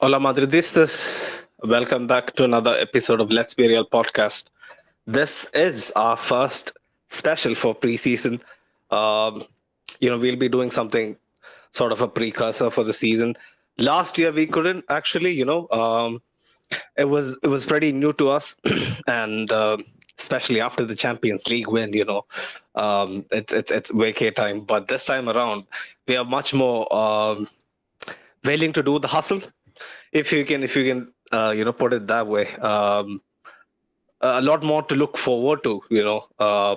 Hola Madridistas. Welcome back to another episode of Let's Be Real podcast. This is our first special for preseason. Um, we'll be doing something sort of a precursor for the season. Last year we couldn't actually, it was pretty new to us, and especially after the Champions League win, it's vacay time. But this time around, we are much more willing to do the hustle, if you can put it that way. A lot more to look forward to,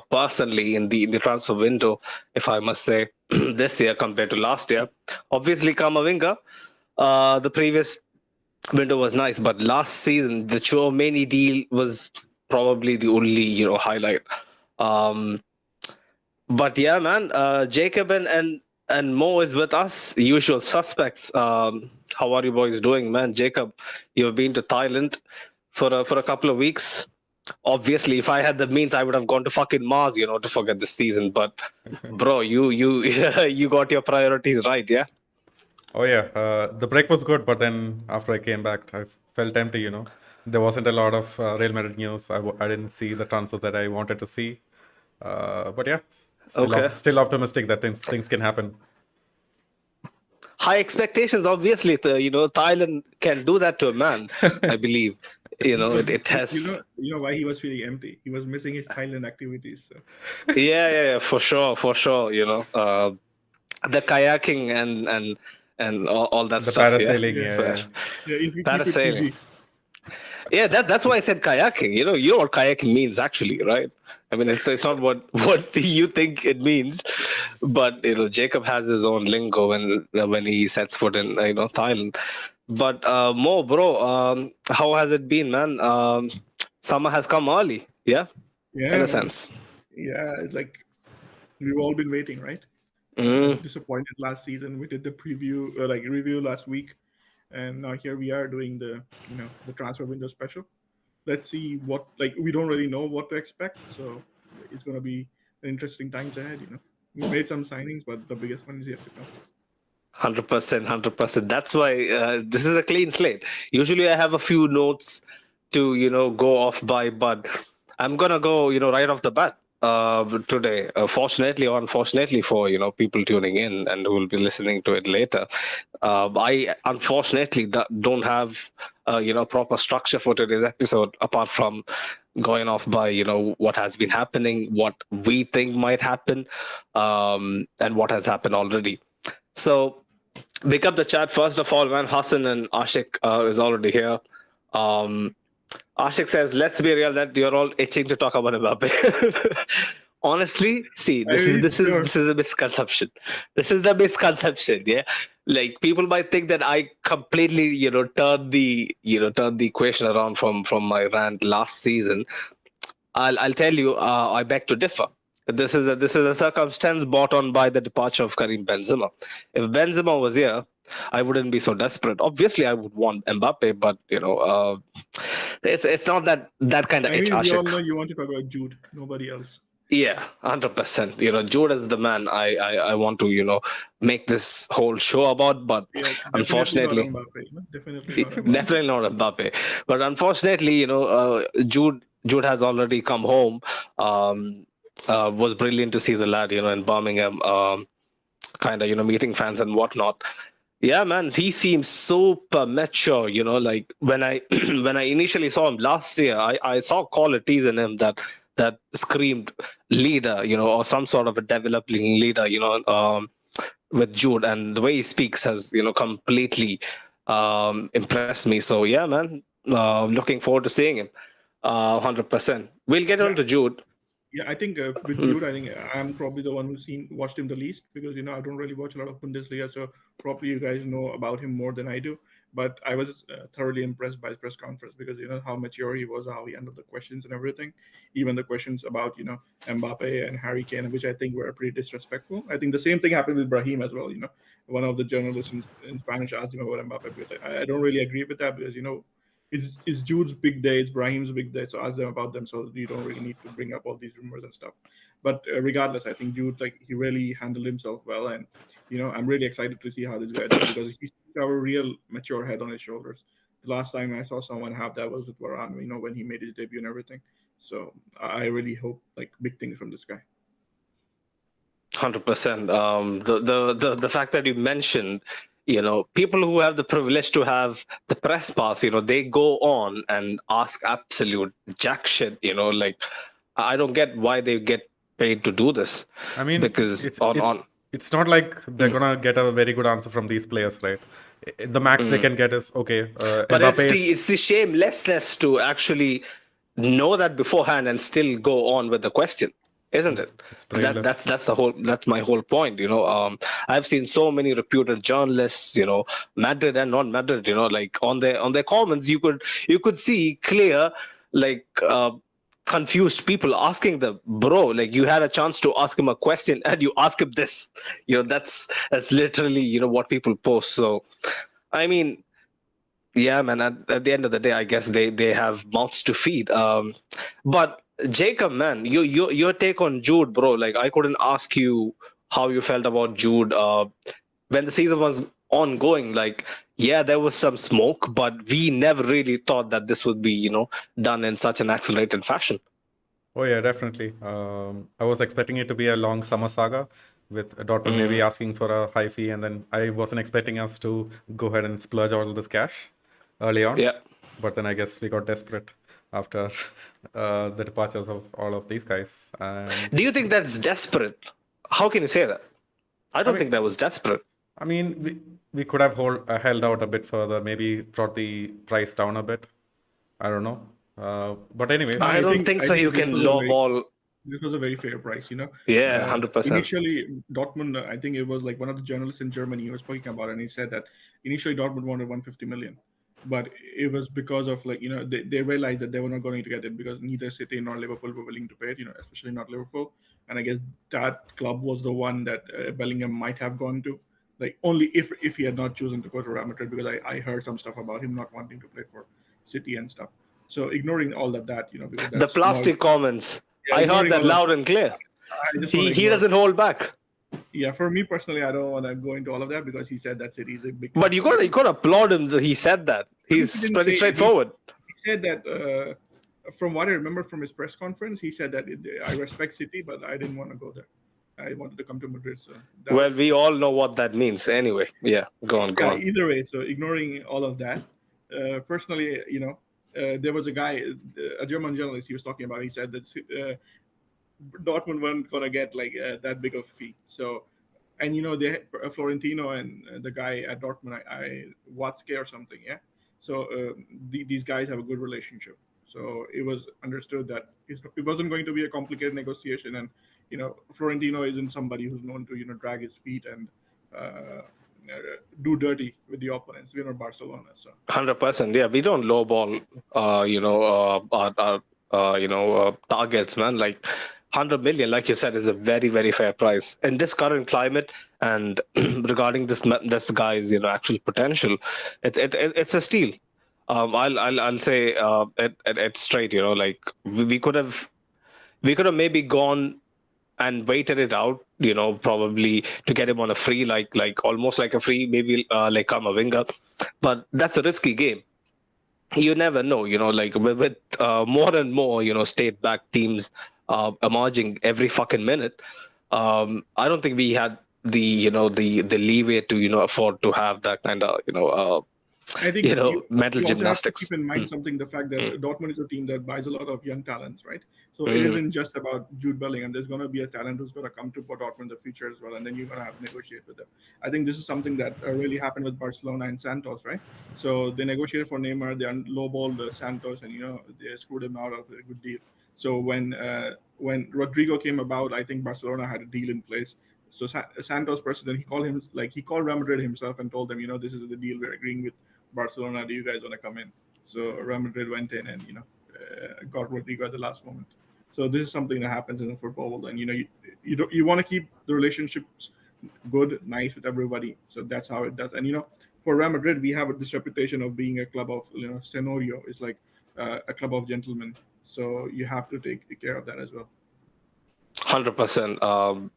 personally in the transfer window, if I must say, this year compared to last year. Obviously, Kamavinga, the previous window was nice, but last season the Chouameni deal was probably the only highlight. Um, but yeah, man, Jacob and Mo is with us, usual suspects. How are you boys doing, man? Jacob, you've been to Thailand for a couple of weeks. Obviously, if I had the means, I would have gone to fucking Mars, to forget this season. But bro, you you got your priorities right, yeah. Oh yeah, the break was good, but then after I came back, I felt empty. There wasn't a lot of Real Madrid news. I didn't see the transfer that I wanted to see. But yeah, Okay. still optimistic that things can happen. High expectations, obviously. Thailand can do that to a man, I believe. It has. You know why he was feeling empty. He was missing his Thailand activities. So. Yeah, for sure, for sure. The kayaking and all that The stuff. Yeah, parasailing, Yeah, yeah. if you keep it parasailing. PG. Yeah, that's why I said kayaking. You know what kayaking means actually, right? I mean, it's not what you think it means, but Jacob has his own lingo when he sets foot in Thailand. But Mo, bro, how has it been, man? Summer has come early, yeah, in Yeah, a man. sense. Yeah, it's like we've all been waiting, right? Mm, Disappointed last season. We did the preview, review last week, and now here we are doing the transfer window special. Let's see what we don't really know what to expect, so it's gonna be interesting times ahead. We made some signings, but the biggest one is yet to come. 100%, 100%. That's why this is a clean slate. Usually, I have a few notes to go off by, but I'm gonna go right off the bat today. Fortunately or unfortunately for people tuning in and who will be listening to it later, I unfortunately don't have proper structure for today's episode apart from going off by what has been happening, what we think might happen, and what has happened already. So pick up the chat first of all, man. Hassan and Ashik is already here. Um, Ashik says, "Let's be real that you're all itching to talk about Mbappe." Honestly, see, I this is mean, this is sure. this is a misconception. This is the misconception. Yeah, like people might think that I completely, turned the equation around from my rant last season. I'll tell you, I beg to differ. This is a circumstance brought on by the departure of Karim Benzema. If Benzema was here, I wouldn't be so desperate. Obviously, I would want Mbappe, but it's not that kind of I itch, mean, we all Ashik. know you want to talk about Jude, nobody else. Yeah, 100%. Jude is the man I want to make this whole show about, but Yeah, definitely not unfortunately, Mbappe. Definitely not Mbappe. definitely not Mbappe. But unfortunately, Jude has already come home. Um, was brilliant to see the lad, in Birmingham, kind of, meeting fans and whatnot. Yeah, man, he seems super mature. Like when I when I initially saw him last year, I saw qualities in him that screamed leader, or some sort of a developing leader. With Jude, and the way he speaks has completely impressed me. So yeah, man, looking forward to seeing him. 100%. We'll get on Yeah, to Jude. yeah. I think with Mm, Jude, I think I'm probably the one who's watched him the least because I don't really watch a lot of Bundesliga, so probably you guys know about him more than I do. But I was thoroughly impressed by his press conference because how mature he was, how he handled the questions and everything, even the questions about Mbappe and Harry Kane, which I think were pretty disrespectful. I think the same thing happened with Brahim as well. One of the journalists in Spanish asked him about Mbappe, but I don't really agree with that because it's Jude's big day, it's Brahim's big day, so ask them about them. So you don't really need to bring up all these rumors and stuff. But regardless, I think Jude he really handled himself well, and I'm really excited to see how this guy does because he seems to have a real mature head on his shoulders. The last time I saw someone have that was with Varane, when he made his debut and everything. So I really hope like big things from this guy. 100%. The fact that you mentioned, people who have the privilege to have the press pass, they go on and ask absolute jack shit. Like I don't get why they get paid to do this. I mean, because it's not like they're gonna get a very good answer from these players, right? The max they can get is okay. But Mbappe it's the shamelessness to actually know that beforehand and still go on with the question, isn't it? It's brainless. That's my whole point. I've seen so many reputed journalists, Madrid and non-Madrid, like on their comments, you could see clear, like confused people asking them, bro, like you had a chance to ask him a question and you ask him this. That's literally what people post. So I mean, yeah, man, at the end of the day, I guess they have mouths to feed. But Jacob, man, your take on Jude, bro, like I couldn't ask you how you felt about Jude when the season was ongoing. Like, yeah, there was some smoke, but we never really thought that this would be, done in such an accelerated fashion. Oh yeah, definitely. I was expecting it to be a long summer saga with Dortmund maybe asking for a high fee, and then I wasn't expecting us to go ahead and splurge all this cash early on. Yeah. But then I guess we got desperate after the departures of all of these guys. And Do you think that's desperate? How can you say that? I don't think that was desperate. I mean, we could have held out a bit further, maybe brought the price down a bit. I don't know. But anyway, I don't think so. You can lowball. This was a very fair price, Yeah, 100%. Initially, Dortmund, I think it was like one of the journalists in Germany was speaking about it, and he said that initially Dortmund wanted 150 million. But it was because of they realized that they were not going to get it because neither City nor Liverpool were willing to pay it, especially not Liverpool. And I guess that club was the one that Bellingham might have gone to, like only if he had not chosen to go to Real Madrid, because I heard some stuff about him not wanting to play for City and stuff. So ignoring all of that, because the plastic comments, yeah, I heard that loud and clear. He doesn't hold back. Yeah, for me personally, I don't want to go into all of that because he said that City is a big. But you got to applaud him that he said that. He's pretty straightforward. He said that, from what I remember from his press conference, he said that I respect City, but I didn't want to go there. I wanted to come to Madrid. So well, we all know what that means anyway. Yeah, go on. Either way, so ignoring all of that, personally, there was a guy, a German journalist, he was talking about. He said that Dortmund weren't gonna get like that big of a fee. So, and they Florentino and the guy at Dortmund, Watzke or something, yeah. So these guys have a good relationship. So it was understood that it wasn't going to be a complicated negotiation, and Florentino isn't somebody who's known to drag his feet and do dirty with the opponents. We're not Barcelona, so 100%. Yeah, we don't lowball, our targets, man. Like 100 million, like you said, is a very, very fair price in this current climate. And regarding this guy's actual potential, it's a steal. I'll say it's straight. Like we could have maybe gone and waited it out, probably to get him on a free, like almost like a free, maybe like Kamavinga. But that's a risky game. You never know, like with more and more, state-backed teams emerging every fucking minute. I don't think we had the leeway to afford to have that kind of I think mental you gymnastics. Have to keep in mind something: the fact that Dortmund is a team that buys a lot of young talents, right? So it isn't just about Jude Bellingham. There's going to be a talent who's going to come to Dortmund in the future as well, and then you're going to have to negotiate with them. I think this is something that really happened with Barcelona and Santos, right? So they negotiated for Neymar, they lowballed Santos, and they screwed him out of a good deal. So when Rodrigo came about, I think Barcelona had a deal in place. So Santos' president, he called Real Madrid himself and told them, this is the deal we're agreeing with Barcelona. Do you guys want to come in? So Real Madrid went in and got Rodrigo at the last moment. So this is something that happens in the football world, and you want to keep the relationships good, nice with everybody. So that's how it does. And for Real Madrid, we have this reputation of being a club of Senorio. It's like a club of gentlemen. So you have to take care of that as well. 100%.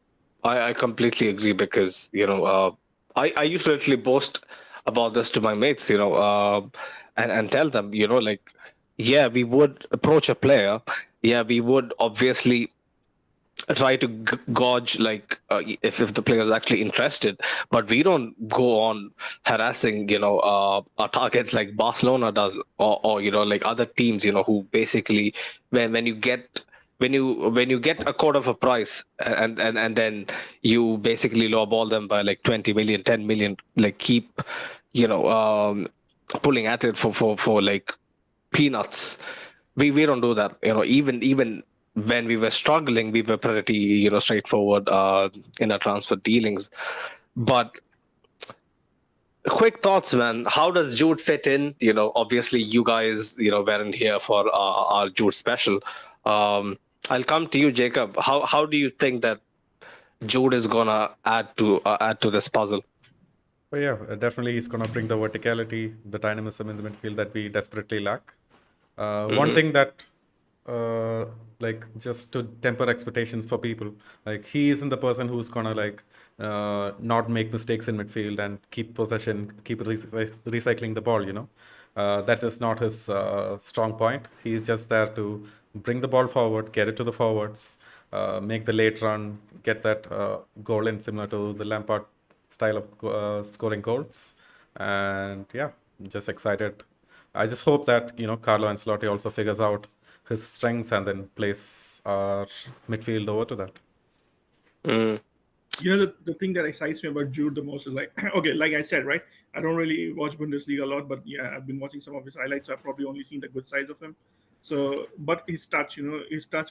I completely agree because I used to literally boast about this to my mates, and tell them, like, yeah, we would approach a player. Yeah, we would obviously try to gauge, like, if the player is actually interested, but we don't go on harassing, our targets like Barcelona does, or like other teams, who basically, when you get when you get a quarter of a price, and then you basically lowball them by like 20 million, 10 million, like keep pulling at it for like peanuts. We don't do that. Even when we were struggling, we were pretty straightforward in our transfer dealings. But quick thoughts, man. How does Jude fit in? Obviously you guys weren't here for our Jude special. I'll come to you, Jacob. How do you think that Jude is gonna add to this puzzle? But yeah, definitely he's gonna bring the verticality, the dynamism in the midfield that we desperately lack. One thing that, like, just to temper expectations for people, like, he isn't the person who's gonna like not make mistakes in midfield and keep possession, keep recycling the ball. That is not his strong point. He's just there to bring the ball forward, get it to the forwards, make the late run, get that goal in, similar to the Lampard style of scoring goals. And yeah, just excited. I just hope that Carlo Ancelotti also figures out his strengths and then plays our midfield over to that. The thing that excites me about Jude the most is, like, okay, like I said, right? I don't really watch Bundesliga a lot, but yeah, I've been watching some of his highlights. I've probably only seen the good sides of him. So, but his touch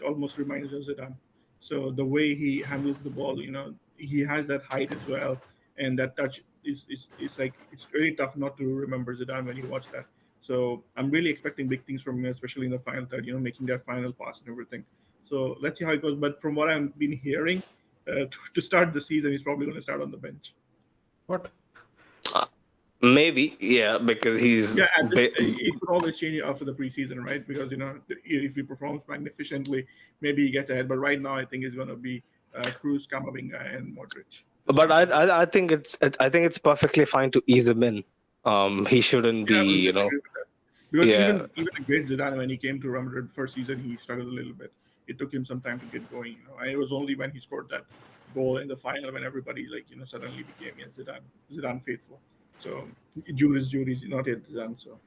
almost reminds us of Zidane. So the way he handles the ball, he has that height as well, and that touch is like, it's really tough not to remember Zidane when you watch that. So I'm really expecting big things from him, especially in the final third, making that final pass and everything. So let's see how it goes. But from what I've been hearing, to start the season, he's probably going to start on the bench. What? Maybe, yeah, because he's it could always change after the preseason, right? Because if he performs magnificently, maybe he gets ahead. But right now, I think it's going to be Kroos, Camavinga, and Modric. But I think it's perfectly fine to ease him in. He shouldn't be, Because even a great Zidane, when he came to Real Madrid first season, he struggled a little bit. It took him some time to get going. And it was only when he scored that goal in the final when everybody, like, suddenly became Zidane faithful. So Jude is not yet Zidane. So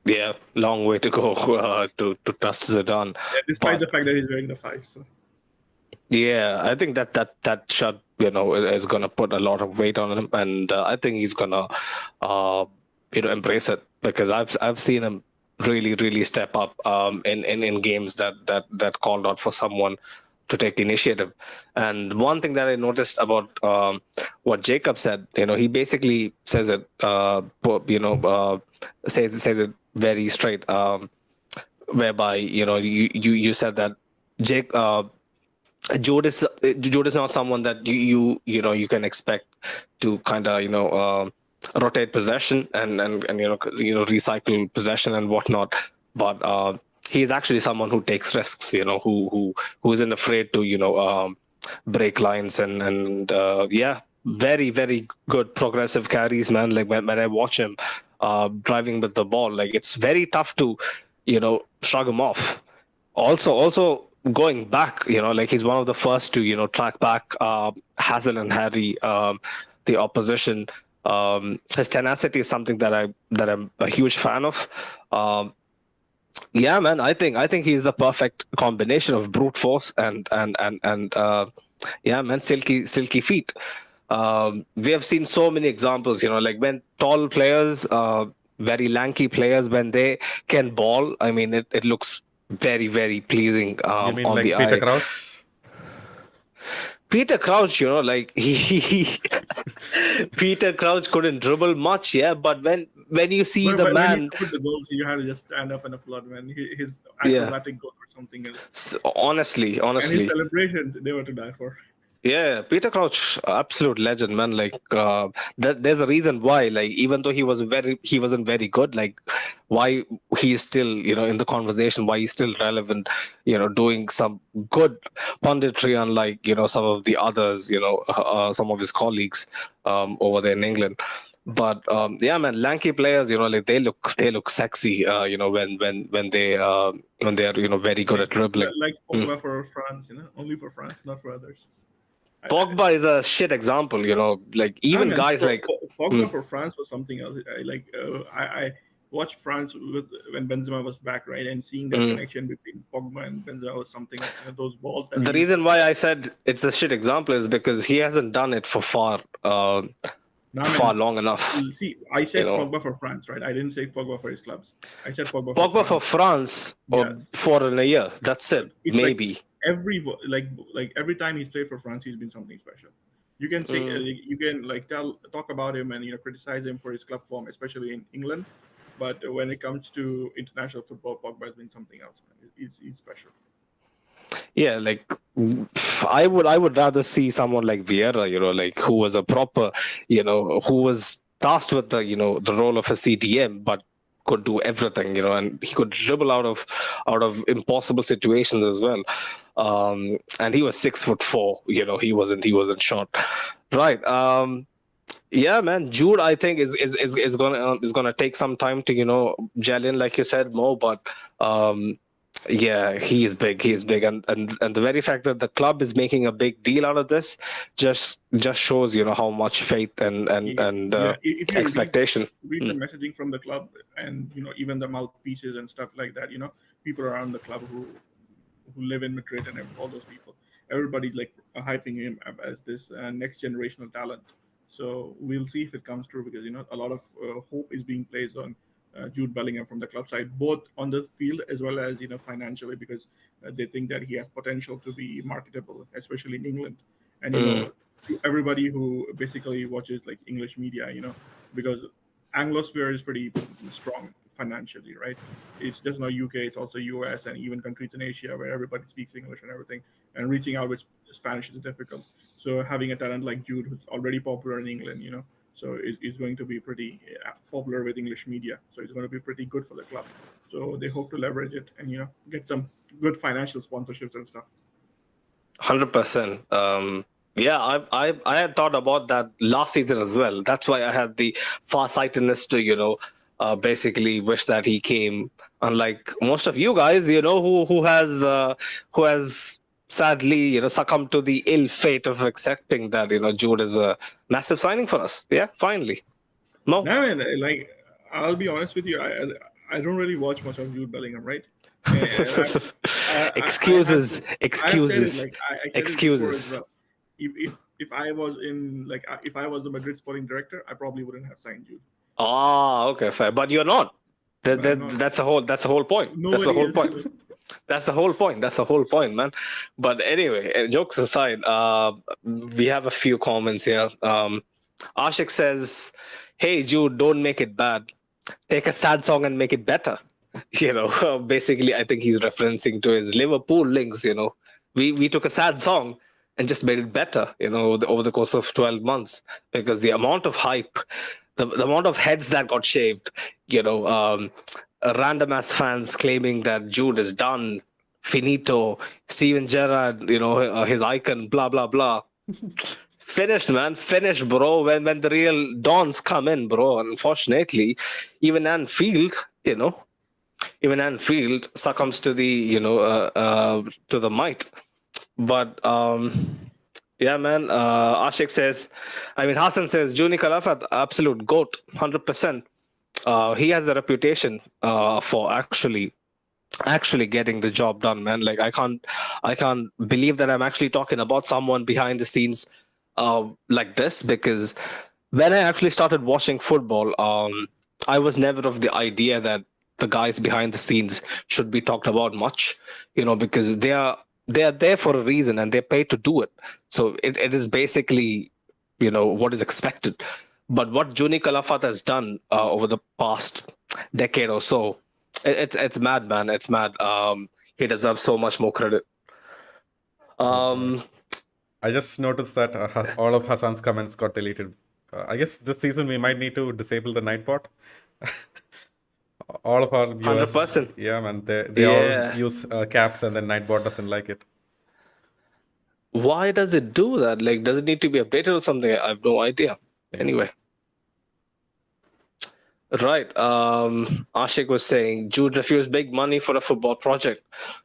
yeah, long way to go to touch Zidane. yeah, despite the fact that he's wearing the 5. So yeah, I think that shot is gonna put a lot of weight on him, and I think he's gonna embrace it, because I've seen him really step up in games that called out for someone to take initiative. And one thing that I noticed about what Jacob said, he basically says it, says it very straight, whereby you said that Jude is not someone that you can expect to kind of rotate possession and recycle possession and whatnot, but he's actually someone who takes risks, who isn't afraid to break lines and yeah, very good progressive carries, man. Like when I watch him driving with the ball, like, it's very tough to shrug him off. Also going back, like, he's one of the first to track back Hazel and Harry, the opposition. His tenacity is something that I'm a huge fan of. Yeah, man, I think he's the perfect combination of brute force and yeah, man, silky feet. We have seen so many examples, like when tall players, very lanky players, when they can ball, I mean, it looks very pleasing You mean on like the Peter eye. Crouch? Peter Crouch, like he Peter Crouch couldn't dribble much, yeah. But when you see the when man, he scored the goals, you had to just stand up and applaud, man. His Yeah. acrobatic goals or something else. honestly, And his celebrations, they were to die for. yeah, Peter Crouch, absolute legend, man. Like, there's a reason why, like, even though he wasn't very good, like, why he's still, in the conversation, why he's still relevant, doing some good punditry, unlike, some of the others, some of his colleagues over there in England. But yeah, man, lanky players, like they look sexy, when they are very good at dribbling. Like Mm. Pogba for France, only for France, not for others. Pogba is a shit example, like I even mean, guys like Pogba mm, for France was something else. I watched France when Benzema was back, right, and seeing that mm. connection between Pogba and Benzema was something else. Those balls that The he used reason why I said it's a shit example is because he hasn't done it for Nah, far man. long enough. See, I You said know, Pogba for France, right? I didn't say Pogba for his clubs. I said Pogba for Pogba for France. France Yeah, or 4 in a year. That's it. it's like Maybe. every time he's played for France, he's been something special. You can say Mm. you can like talk about him and criticize him for his club form, especially in England. But when it comes to international football, Pogba has been something else, man. He's special. Yeah, like I would rather see someone like Vieira, like who was a proper, who was tasked with the role of a CDM, but could do everything, and he could dribble out of impossible situations as well. And he was 6'4", he wasn't short. Right. Yeah, man. Jude, I think is gonna take some time to gel in, like you said, Mo. But yeah, he is big. He is big, and the very fact that the club is making a big deal out of this just shows how much faith and If you expectation. read the Mm. messaging from the club, and even the mouthpieces and stuff like that, people around the club who live in Madrid and all those people, everybody's like hyping him up as this next generational talent. So we'll see if it comes true, because a lot of hope is being placed on Jude Bellingham from the club side, both on the field as well as financially, because they think that he has potential to be marketable, especially in England. And Mm. to everybody who basically watches like English media, because Anglosphere is pretty strong financially, right? It's just not UK; it's also US and even countries in Asia where everybody speaks English and everything. And reaching out with Spanish is difficult. So having a talent like Jude, who's already popular in England, so is going to be pretty popular with English media. So it's going to be pretty good for the club. So they hope to leverage it and get some good financial sponsorships and stuff. 100%. Yeah, I had thought about that last season as well. That's why I had the far-sightedness to basically wish that he came. Unlike most of you guys, who has sadly succumbed to the ill fate of accepting that Jude is a massive signing for us. Yeah, finally. No. No, man, like I'll be honest with you, I don't really watch much of Jude Bellingham, right? And Excuses. I have said it, Excuses. like I said it before as Excuses. well. If I was in like if I was the Madrid sporting director, I probably wouldn't have signed Jude. Ah, okay, fair. But you're not. But I'm not. That's the whole point. That's the Nobody whole is. point. That's the whole point. That's the whole point, man. But anyway, jokes aside, we have a few comments here. Ashik says, "Hey Jude, don't make it bad. Take a sad song and make it better." Basically, I think he's referencing to his Liverpool links. We took a sad song and just made it better. Over the course of 12 months, because the amount of hype, the amount of heads that got shaved, random ass fans claiming that Jude is done, finito, Steven Gerrard, his icon, blah blah blah. Finished, man. Finished, bro. When the real dons come in, bro. Unfortunately, even Anfield, succumbs to the to the might. But yeah, man. Ashik says, Hassan says, Juni Kalafat, absolute goat, 100%. He has a reputation for actually getting the job done, man. Like I can't believe that I'm actually talking about someone behind the scenes like this, because when I actually started watching football, I was never of the idea that the guys behind the scenes should be talked about much, because they are there for a reason and they're paid to do it. So it is basically, what is expected. But what Juni Kalafat has done over the past decade or so, it's mad, man. It's mad. He deserves so much more credit. I just noticed that all of Hassan's comments got deleted. I guess this season we might need to disable the Nightbot. All of our viewers, 100%. yeah, man, they all use caps, and then Nightbot doesn't like it. Why does it do that? Like, does it need to be updated or something? I have no idea. Anyway. Right. Ashik was saying Jude refused big money for a football project.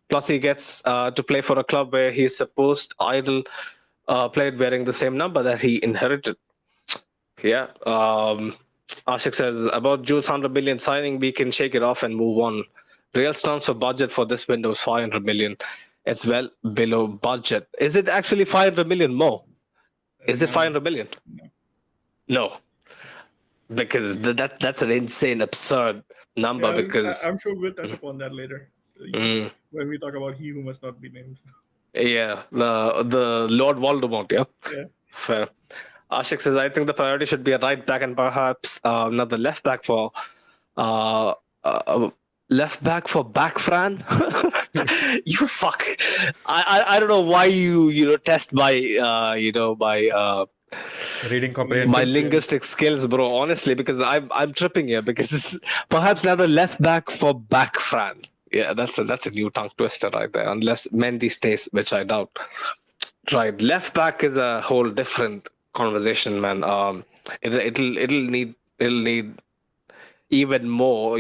Plus, he gets to play for a club where his supposed idol played wearing the same number that he inherited. Yeah. Ashik says about Jude's 100 million signing, we can shake it off and move on. Real transfer budget for this window is 500 million. It's well below budget. Is it actually 500 million more? Is it No. 500 million? No. No, because that's an insane, absurd number. Yeah, Because I'm sure we'll touch upon that later. So, when we talk about he who must not be named. yeah, the Lord Voldemort. Yeah, Yeah. fair. Ashik says I think the priority should be a right back and perhaps another left back for uh, uh, back Fran. You fuck. I don't know why you test my by Reading comprehension. my linguistic skills, bro. Honestly, because I'm tripping here because it's perhaps another left back for back Fran. Yeah, that's a new tongue twister right there. Unless Mendy stays, which I doubt. Right, left back is a whole different conversation, man. It'll need even more,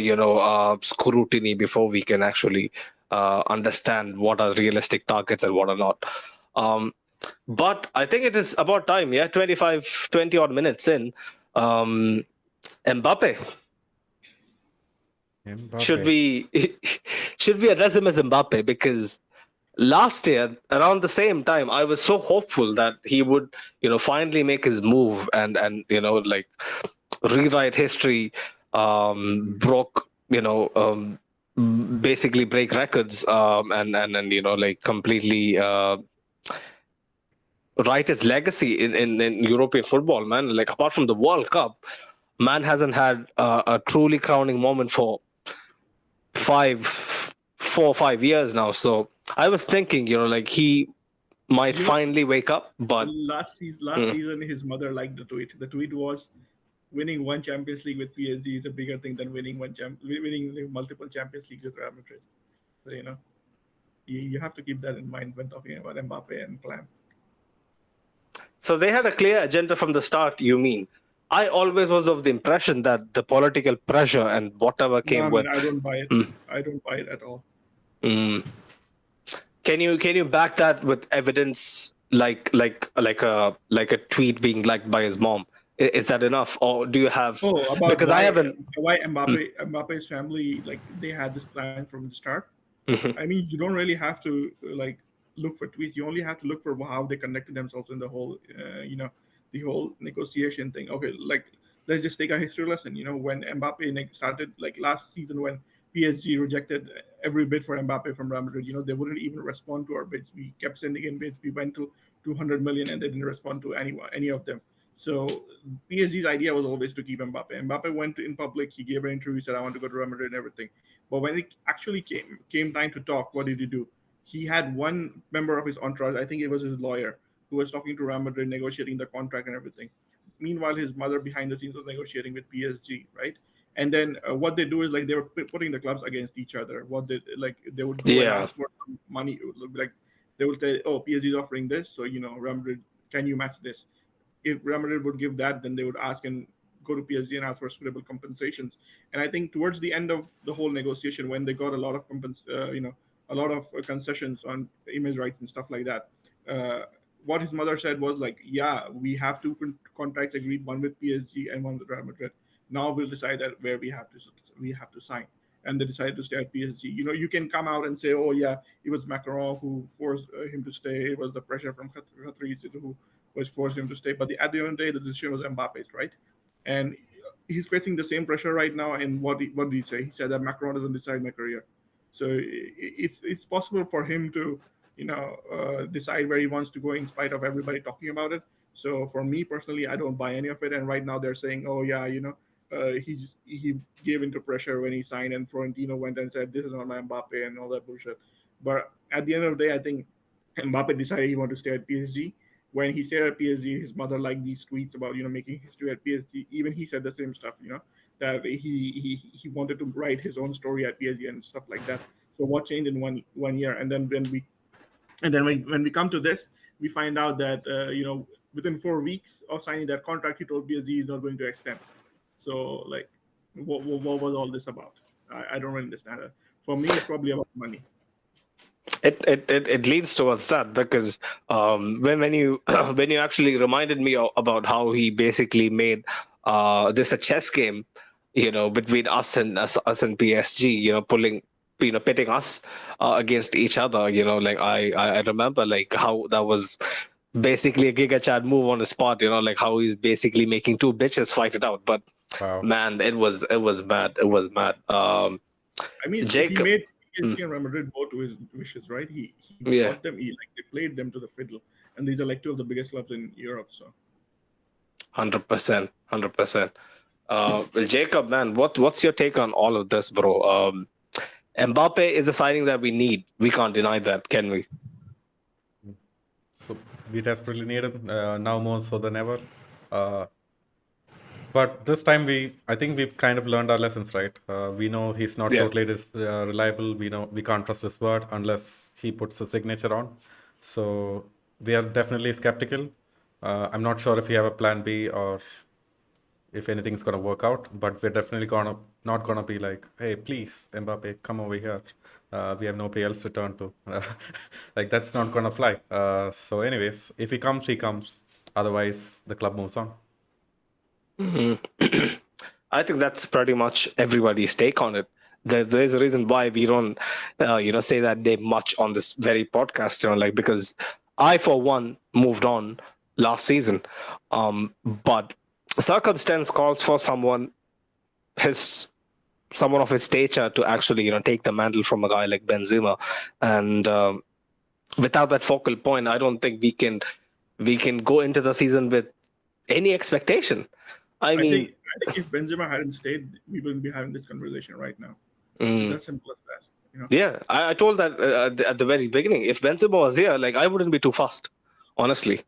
scrutiny before we can actually understand what are realistic targets and what are not. But I think it is about time. Yeah, 20 odd minutes in. Mbappe. Should we address him as Mbappe? Because last year, around the same time, I was so hopeful that he would, finally make his move and like rewrite history, broke, basically break records, and like completely write his legacy in European football, man. Like apart from the World Cup, man hasn't had a truly crowning moment for 4 or 5 years now. So I was thinking, like he might finally wake up. But last season, his mother liked the tweet. The tweet was, "Winning one Champions League with PSG is a bigger thing than winning multiple Champions Leagues with Real Madrid." So you have to keep that in mind when talking about Mbappe and Clam. So they had a clear agenda from the start, you mean? I always was of the impression that the political pressure and whatever came with. I don't buy it. I don't buy it at all. Can you back that with evidence, like a tweet being liked by his mom? Is that enough, or do you have? Because I haven't. Why Mbappe's family, like, they had this plan from the start. I mean, you don't really have to look for tweets. You only have to look for how they conducted themselves in the whole, the whole negotiation thing. Okay, like, let's just take a history lesson. When Mbappe started, like, last season, when PSG rejected every bid for Mbappe from Real Madrid, they wouldn't even respond to our bids. We kept sending in bids. We went to 200 million and they didn't respond to any of them. So PSG's idea was always to keep Mbappe. Mbappe went in public. He gave an interview, said, "I want to go to Real Madrid," and everything. But when it actually came time to talk, what did he do? He had one member of his entourage, I think it was his lawyer, who was talking to Real Madrid, negotiating the contract and everything. Meanwhile, his mother behind the scenes was negotiating with PSG, right? And then what they do is, like, they were putting the clubs against each other. They would go and ask for money. Like, they would say, "Oh, PSG is offering this, so Real Madrid, can you match this?" If Real Madrid would give that, then they would ask and go to PSG and ask for suitable compensations. And I think towards the end of the whole negotiation, when they got a lot of concessions on image rights and stuff like that, what his mother said was, like, "Yeah, we have two contracts agreed, one with PSG and one with Real Madrid. Now we'll decide that where we have to sign." And they decided to stay at PSG. You can come out and say, "Oh yeah, it was Macron who forced him to stay. It was the pressure from Qataris who was forced him to stay." But at the end of the day, the decision was Mbappe's, right? And he's facing the same pressure right now. And what did he say? He said that Macron doesn't decide my career. So it's possible for him to decide where he wants to go in spite of everybody talking about it. So for me personally, I don't buy any of it. And right now they're saying, "Oh yeah, he gave into pressure when he signed, and Florentino went and said, 'This is not my Mbappe,' and all that bullshit." But at the end of the day, I think Mbappe decided he wanted to stay at PSG. When he stayed at PSG, his mother liked these tweets about making history at PSG. Even he said the same stuff, that he wanted to write his own story at PSG and stuff like that. So what changed in one year? And then when we come to this, we find out that within 4 weeks of signing that contract, he told PSG he's not going to extend. So, like, What was all this about? I don't really understand it. For me, it's probably about money. It leads towards that because when you when you actually reminded me about how he basically made this a chess game, between us and PSG, pulling, pitting us against each other, like I remember like how that was basically a Giga Chad move on the spot, like how he's basically making two bitches fight it out. But Wow. man, it was mad. It was mad. I mean, he Jacob, made mm, PSG and Real Madrid both to his wishes, right? He yeah. brought them, they played them to the fiddle, and these are like two of the biggest clubs in Europe. So 100%, 100%. Well, Jacob, man, what's your take on all of this, bro? Mbappe is a signing that we need. We can't deny that, can we? So we desperately need him now more so than ever. But this time I think we've kind of learned our lessons, right? We know he's not Yeah. totally reliable. We know we can't trust his word unless he puts a signature on. So we are definitely skeptical. I'm not sure if we have a plan B or if anything's gonna work out, but we're definitely not gonna be like, hey, please, Mbappe, come over here. We have nobody else to turn to. Like that's not gonna fly. So, anyways, if he comes, he comes. Otherwise, the club moves on. I think that's pretty much everybody's take on it. There's a reason why we don't, say that name much on this very podcast, like because I, for one, moved on last season, but circumstance calls for someone of his stature to actually, take the mantle from a guy like Benzema, and without that focal point, I don't think we can go into the season with any expectation. I mean, I think if Benzema hadn't stayed, we wouldn't be having this conversation right now. mm, It's as simple as that. yeah, I told that at the very beginning. If Benzema was here, like I wouldn't be too fussed, honestly,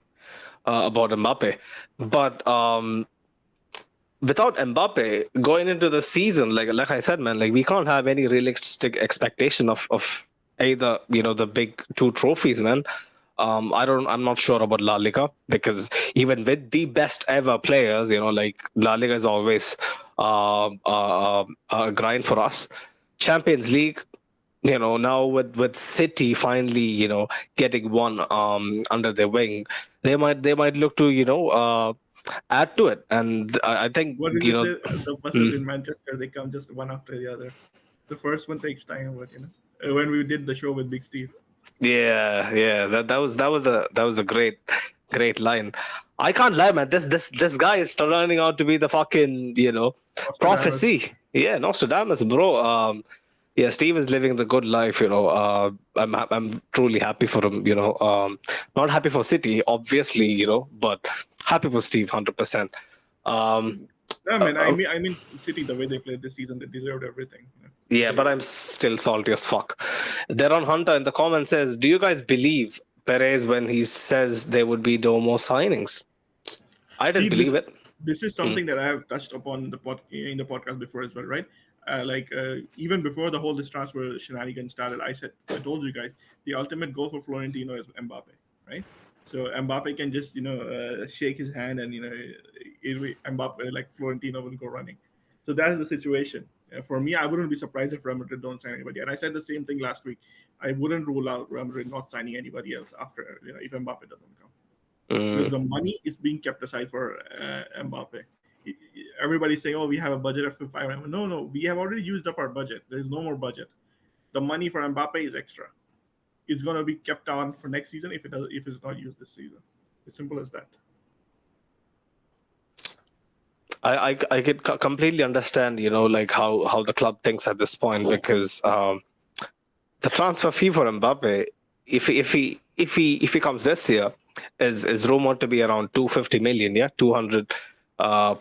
about Mbappe. But without Mbappe going into the season, like I said, man, like we can't have any realistic expectation of either, the big two trophies, man. I'm not sure about La Liga because even with the best ever players, like La Liga is always a grind for us. Champions League, now with City finally, getting one under their wing, they might look to, add to it. And I think, What did you say? The buses mm, in Manchester, they come just one after the other. The first one takes time, but when we did the show with Big Steve. yeah, that was a great line. I can't lie, man. This guy is turning out to be the fucking, Nostradamus. prophecy. Yeah, Nostradamus, bro. Yeah, Steve is living the good life. I'm truly happy for him. Not happy for City, obviously. But happy for Steve, 100%. Yeah, Uh, man. uh, I mean, City, the way they played this season, they deserved everything. yeah, but They, I'm still salty as fuck. Deron Hunter in the comments says, "Do you guys believe Perez when he says there would be no more signings?" I See, didn't believe it. this is Mm, something that I have touched upon in the podcast before as well, right? Even before the whole this transfer shenanigans started, I told you guys the ultimate goal for Florentino is Mbappe, right? So Mbappe can just shake his hand and Mbappe like Florentino will go running. So that's the situation. For me, I wouldn't be surprised if Real Madrid don't sign anybody. And I said the same thing last week. I wouldn't rule out Real Madrid not signing anybody else after if Mbappe doesn't come because mm. the money is being kept aside for Mbappe. Everybody's saying, "Oh, we have a budget of 500." No, no, we have already used up our budget. There is no more budget. The money for Mbappe is extra. It's going to be kept on for next season if it's not used this season. It's simple as that. I could completely understand, like how the club thinks at this point because the transfer fee for Mbappe, if he comes this year, is rumored to be around 250 million, yeah, 200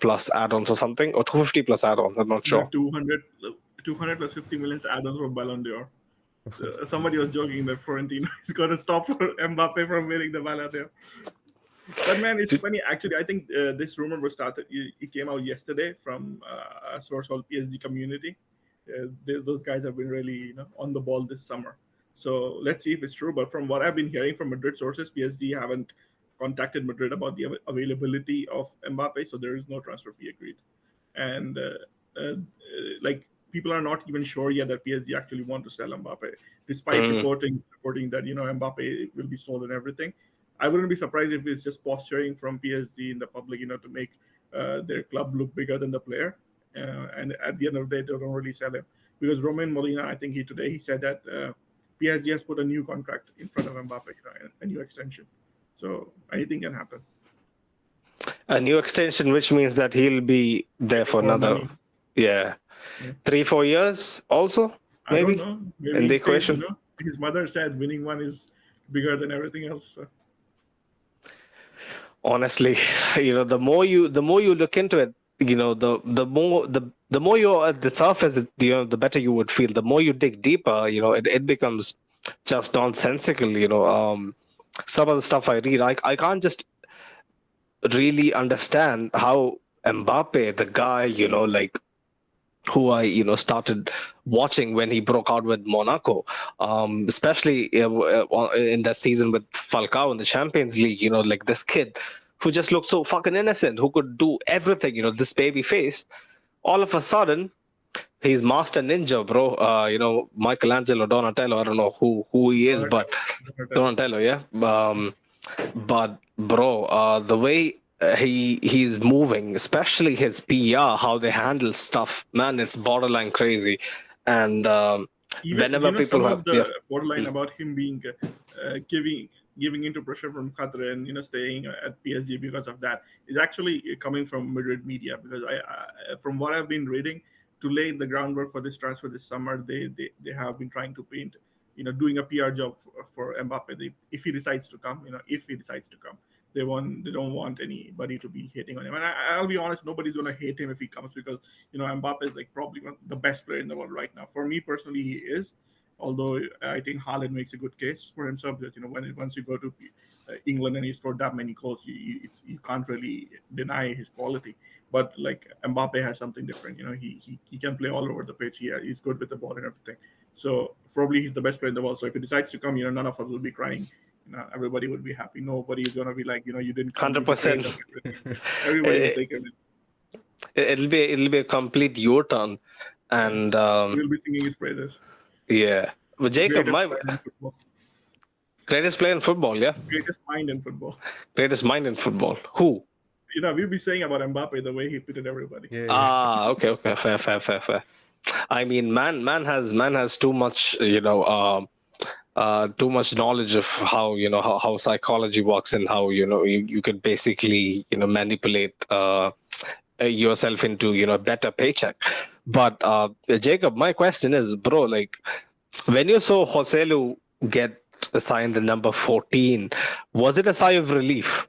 plus add-ons or something, or 250 plus add-ons. I'm not The sure. 200 plus 50 millions add-ons for Ballon d'Or. So somebody was joking that Florentino is going to stop for Mbappe from winning the Ballon d'Or. But man, it's funny. Actually, I think this rumor was started. It came out yesterday from a source called PSG Community. Those guys have been really on the ball this summer. So let's see if it's true. But from what I've been hearing from Madrid sources, PSG haven't contacted Madrid about the availability of Mbappe, so there is no transfer fee agreed. And like people are not even sure yet that PSG actually want to sell Mbappe, despite reporting that Mbappe will be sold and everything. I wouldn't be surprised if it's just posturing from PSG in the public, to make their club look bigger than the player. And at the end of the day, they don't really sell him because Romain Molina, I think he said that PSG has put a new contract in front of Mbappe, a new extension. So anything can happen. A new extension, which means that he'll be there for More another, money. yeah, Yeah. 3-4 years also, I maybe, don't know. Maybe in the he stays, equation. his mother said winning one is bigger than everything else. So. Honestly, the more you look into it, the more you're at the surface, the better you would feel. The more you dig deeper, it becomes just nonsensical. Some of the stuff I read, I can't just really understand how Mbappe, the guy, like, who I started watching when he broke out with Monaco, especially in that season with Falcao in the Champions League. Like this kid who just looked so fucking innocent, who could do everything. This baby face. All of a sudden, he's master ninja, bro. Michelangelo, Donatello. I don't know who he is, but Donatello, yeah. But bro, the way he's moving, especially his PR, how they handle stuff, man, it's borderline crazy. And Even whenever people some have, of the borderline about him being giving into pressure from Qatar and staying at PSG because of that is actually coming from Madrid media, because I from what I've been reading, to lay the groundwork for this transfer this summer, they have been trying to paint, doing a PR job for Mbappe. If he decides to come, they don't want anybody to be hating on him. And I'll be honest, nobody's gonna hate him if he comes, because Mbappe is like probably the best player in the world right now. For me personally, he is. Although I think Haaland makes a good case for himself, that once you go to England and he scored that many goals, you can't really deny his quality. But like Mbappe has something different. He can play all over the pitch. He's good with the ball and everything. So probably he's the best player in the world. So if he decides to come, none of us will be crying. Everybody would be happy. Nobody is gonna be like, you didn't come. 100%. Everybody will take it. It'll be a complete U-turn, and We'll be singing his praises. yeah. But Jacob, Greatest player in football. greatest player in football, yeah, Greatest mind in football. greatest mind in football. Who? We'll be saying about Mbappe the way he pitted everybody. Ah, okay, fair. I mean, man has too much, too much knowledge of how how psychology works, and how you could basically manipulate yourself into a better paycheck. But Jacob, my question is, bro, like when you saw Joselu get assigned the number 14, was it a sigh of relief?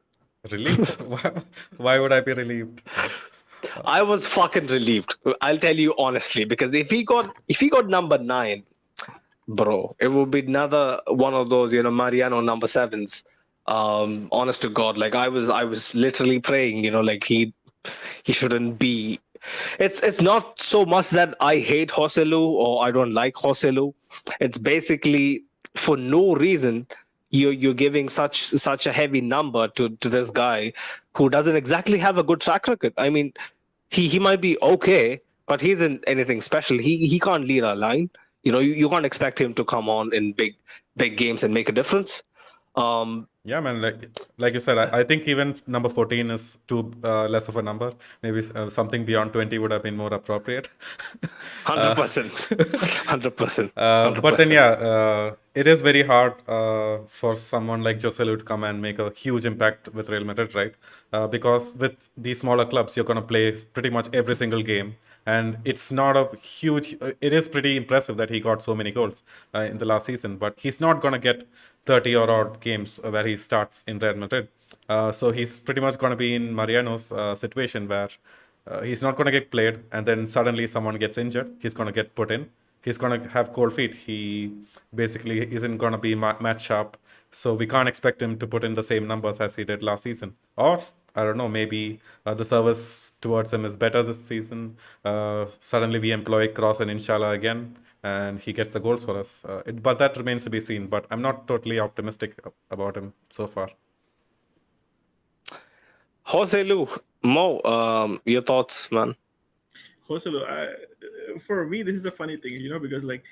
Relieved? Why would I be relieved? I was fucking relieved. I'll tell you honestly, because if he got number 9, bro, it would be another one of those Mariano number 7s. Honest to God, like I was literally praying, like he shouldn't be. It's not so much that I hate Joselu or I don't like Joselu. It's basically for no reason you're giving such a heavy number to this guy who doesn't exactly have a good track record. I mean, he might be okay, but he isn't anything special. He can't lead a line. You can't expect him to come on in big games and make a difference. Yeah, man. Like you said, I think even number 14 is too less of a number. Maybe something beyond 20 would have been more appropriate. 100%, 100%. But then, yeah, it is very hard for someone like Joselu to come and make a huge impact with Real Madrid, right? Because with these smaller clubs, you're going to play pretty much every single game. And it's not a huge. It is pretty impressive that he got so many goals in the last season, but he's not going to get 30 or odd games where he starts in Real Madrid. So he's pretty much going to be in Mariano's situation where he's not going to get played, and then suddenly someone gets injured. He's going to get put in. He's going to have cold feet. He basically isn't going to be match sharp. So we can't expect him to put in the same numbers as he did last season. Or, I don't know, maybe the service towards him is better this season. Suddenly we employ Kroos and Inshallah again, and he gets the goals for us. But that remains to be seen. But I'm not totally optimistic about him so far. Joselu, Mo, your thoughts, man? Joselu, for me, this is a funny thing, because like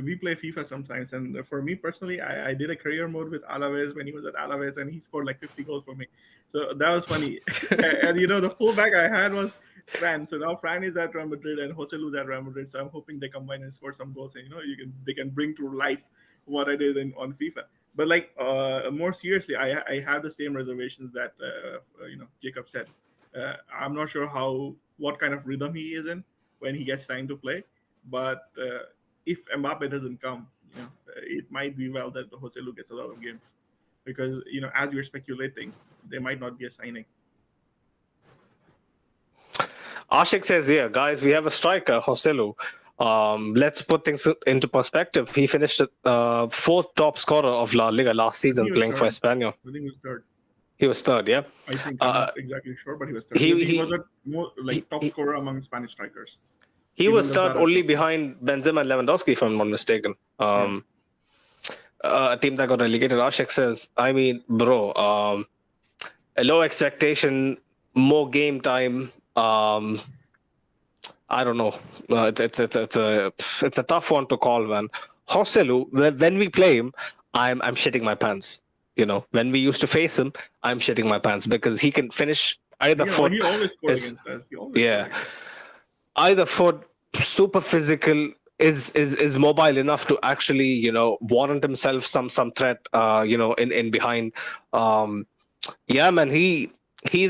we play FIFA sometimes, and for me personally, I did a career mode with Alaves when he was at Alaves, and he scored like 50 goals for me. So that was funny. And the fullback I had was Fran. So now Fran is at Real Madrid and Joselu's at Real Madrid. So I'm hoping they combine and score some goals, and they can bring to life what I did on FIFA. But like more seriously, I have the same reservations that Jacob said. I'm not sure what kind of rhythm he is in when he gets time to play. But if Mbappe doesn't come, it might be well that Joselu gets a lot of games because as you're speculating, there might not be a signing. Ashik says, "Yeah, guys, we have a striker, Joselu. Let's put things into perspective. He finished fourth top scorer of La Liga last season playing for Espanyol. I think he was third. He was third, yeah. I think I'm not exactly sure, but he was third. He was a top scorer among Spanish strikers. He was third only behind Benzema and Lewandowski, if I'm not mistaken. A team that got relegated. Ashik says, I mean, bro, a low expectation, more game time. I don't know. It's a tough one to call, man. Joselu, when we play him, I'm shitting my pants. When we used to face him, I'm shitting my pants because he can finish either foot. He always scored against us. Either foot, super physical, is mobile enough to actually warrant himself some threat in behind. Yeah, man, he's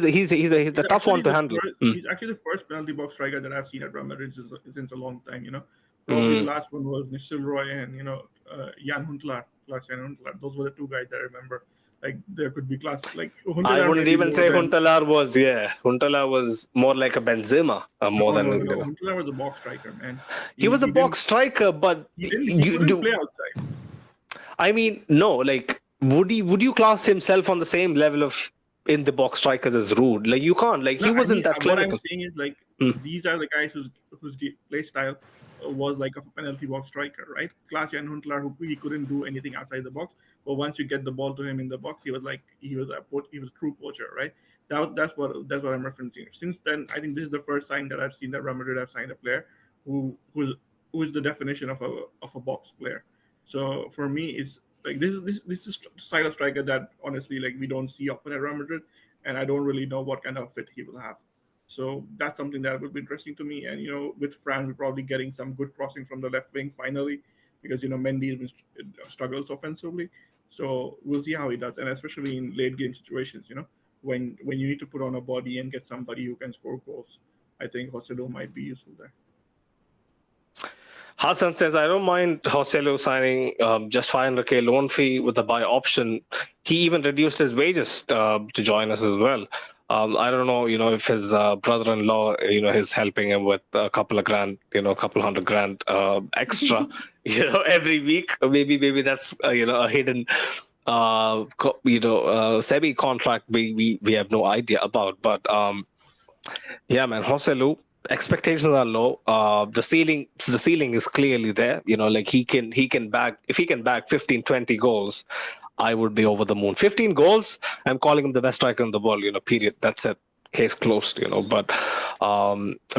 a tough one to handle. He's actually the first penalty box striker that I've seen at Real Madrid since a long time. Probably the last one was Nistelrooy and Jan Huntelaar. Those were the two guys that I remember. Like there could be like Huntelaar. I wouldn't even say Huntelaar was. Huntelaar was more like a Benzema more than. Huntelaar was a box striker, man. He was a box striker, but he didn't play outside. I mean, no. Like, would you class himself on the same level of in the box strikers as Rude? Like, you can't. Like, he wasn't that clinical. What I'm saying is like these are the guys whose play style was like a penalty box striker, right? Kylian Huntelaar, he couldn't do anything outside the box, but once you get the ball to him in the box, he was a true poacher, right? That's what I'm referencing. Since then, I think this is the first sign that I've seen that Real Madrid have signed a player who is the definition of a box player. So for me, it's like this is style of striker that honestly like we don't see often at Real Madrid, and I don't really know what kind of fit he will have. So that's something that would be interesting to me. And with Fran, we're probably getting some good crossing from the left wing finally, because Mendy has struggles offensively. So we'll see how he does, and especially in late game situations, when you need to put on a body and get somebody who can score goals, I think Joselu might be useful there. Hassan says, I don't mind Joselu signing just 500k loan fee with a buy option. He even reduced his wages to join us as well. I don't know, if his brother-in-law, is helping him with a couple of grand, a couple $100,000 extra, every week. Maybe that's a hidden, semi-contract we have no idea about. But yeah, man, Joselu, expectations are low. The ceiling is clearly there. Like he can bag, if he can bag 15-20 goals, I would be over the moon. 15 goals, I'm calling him the best striker in the world, period. That's it. Case closed, But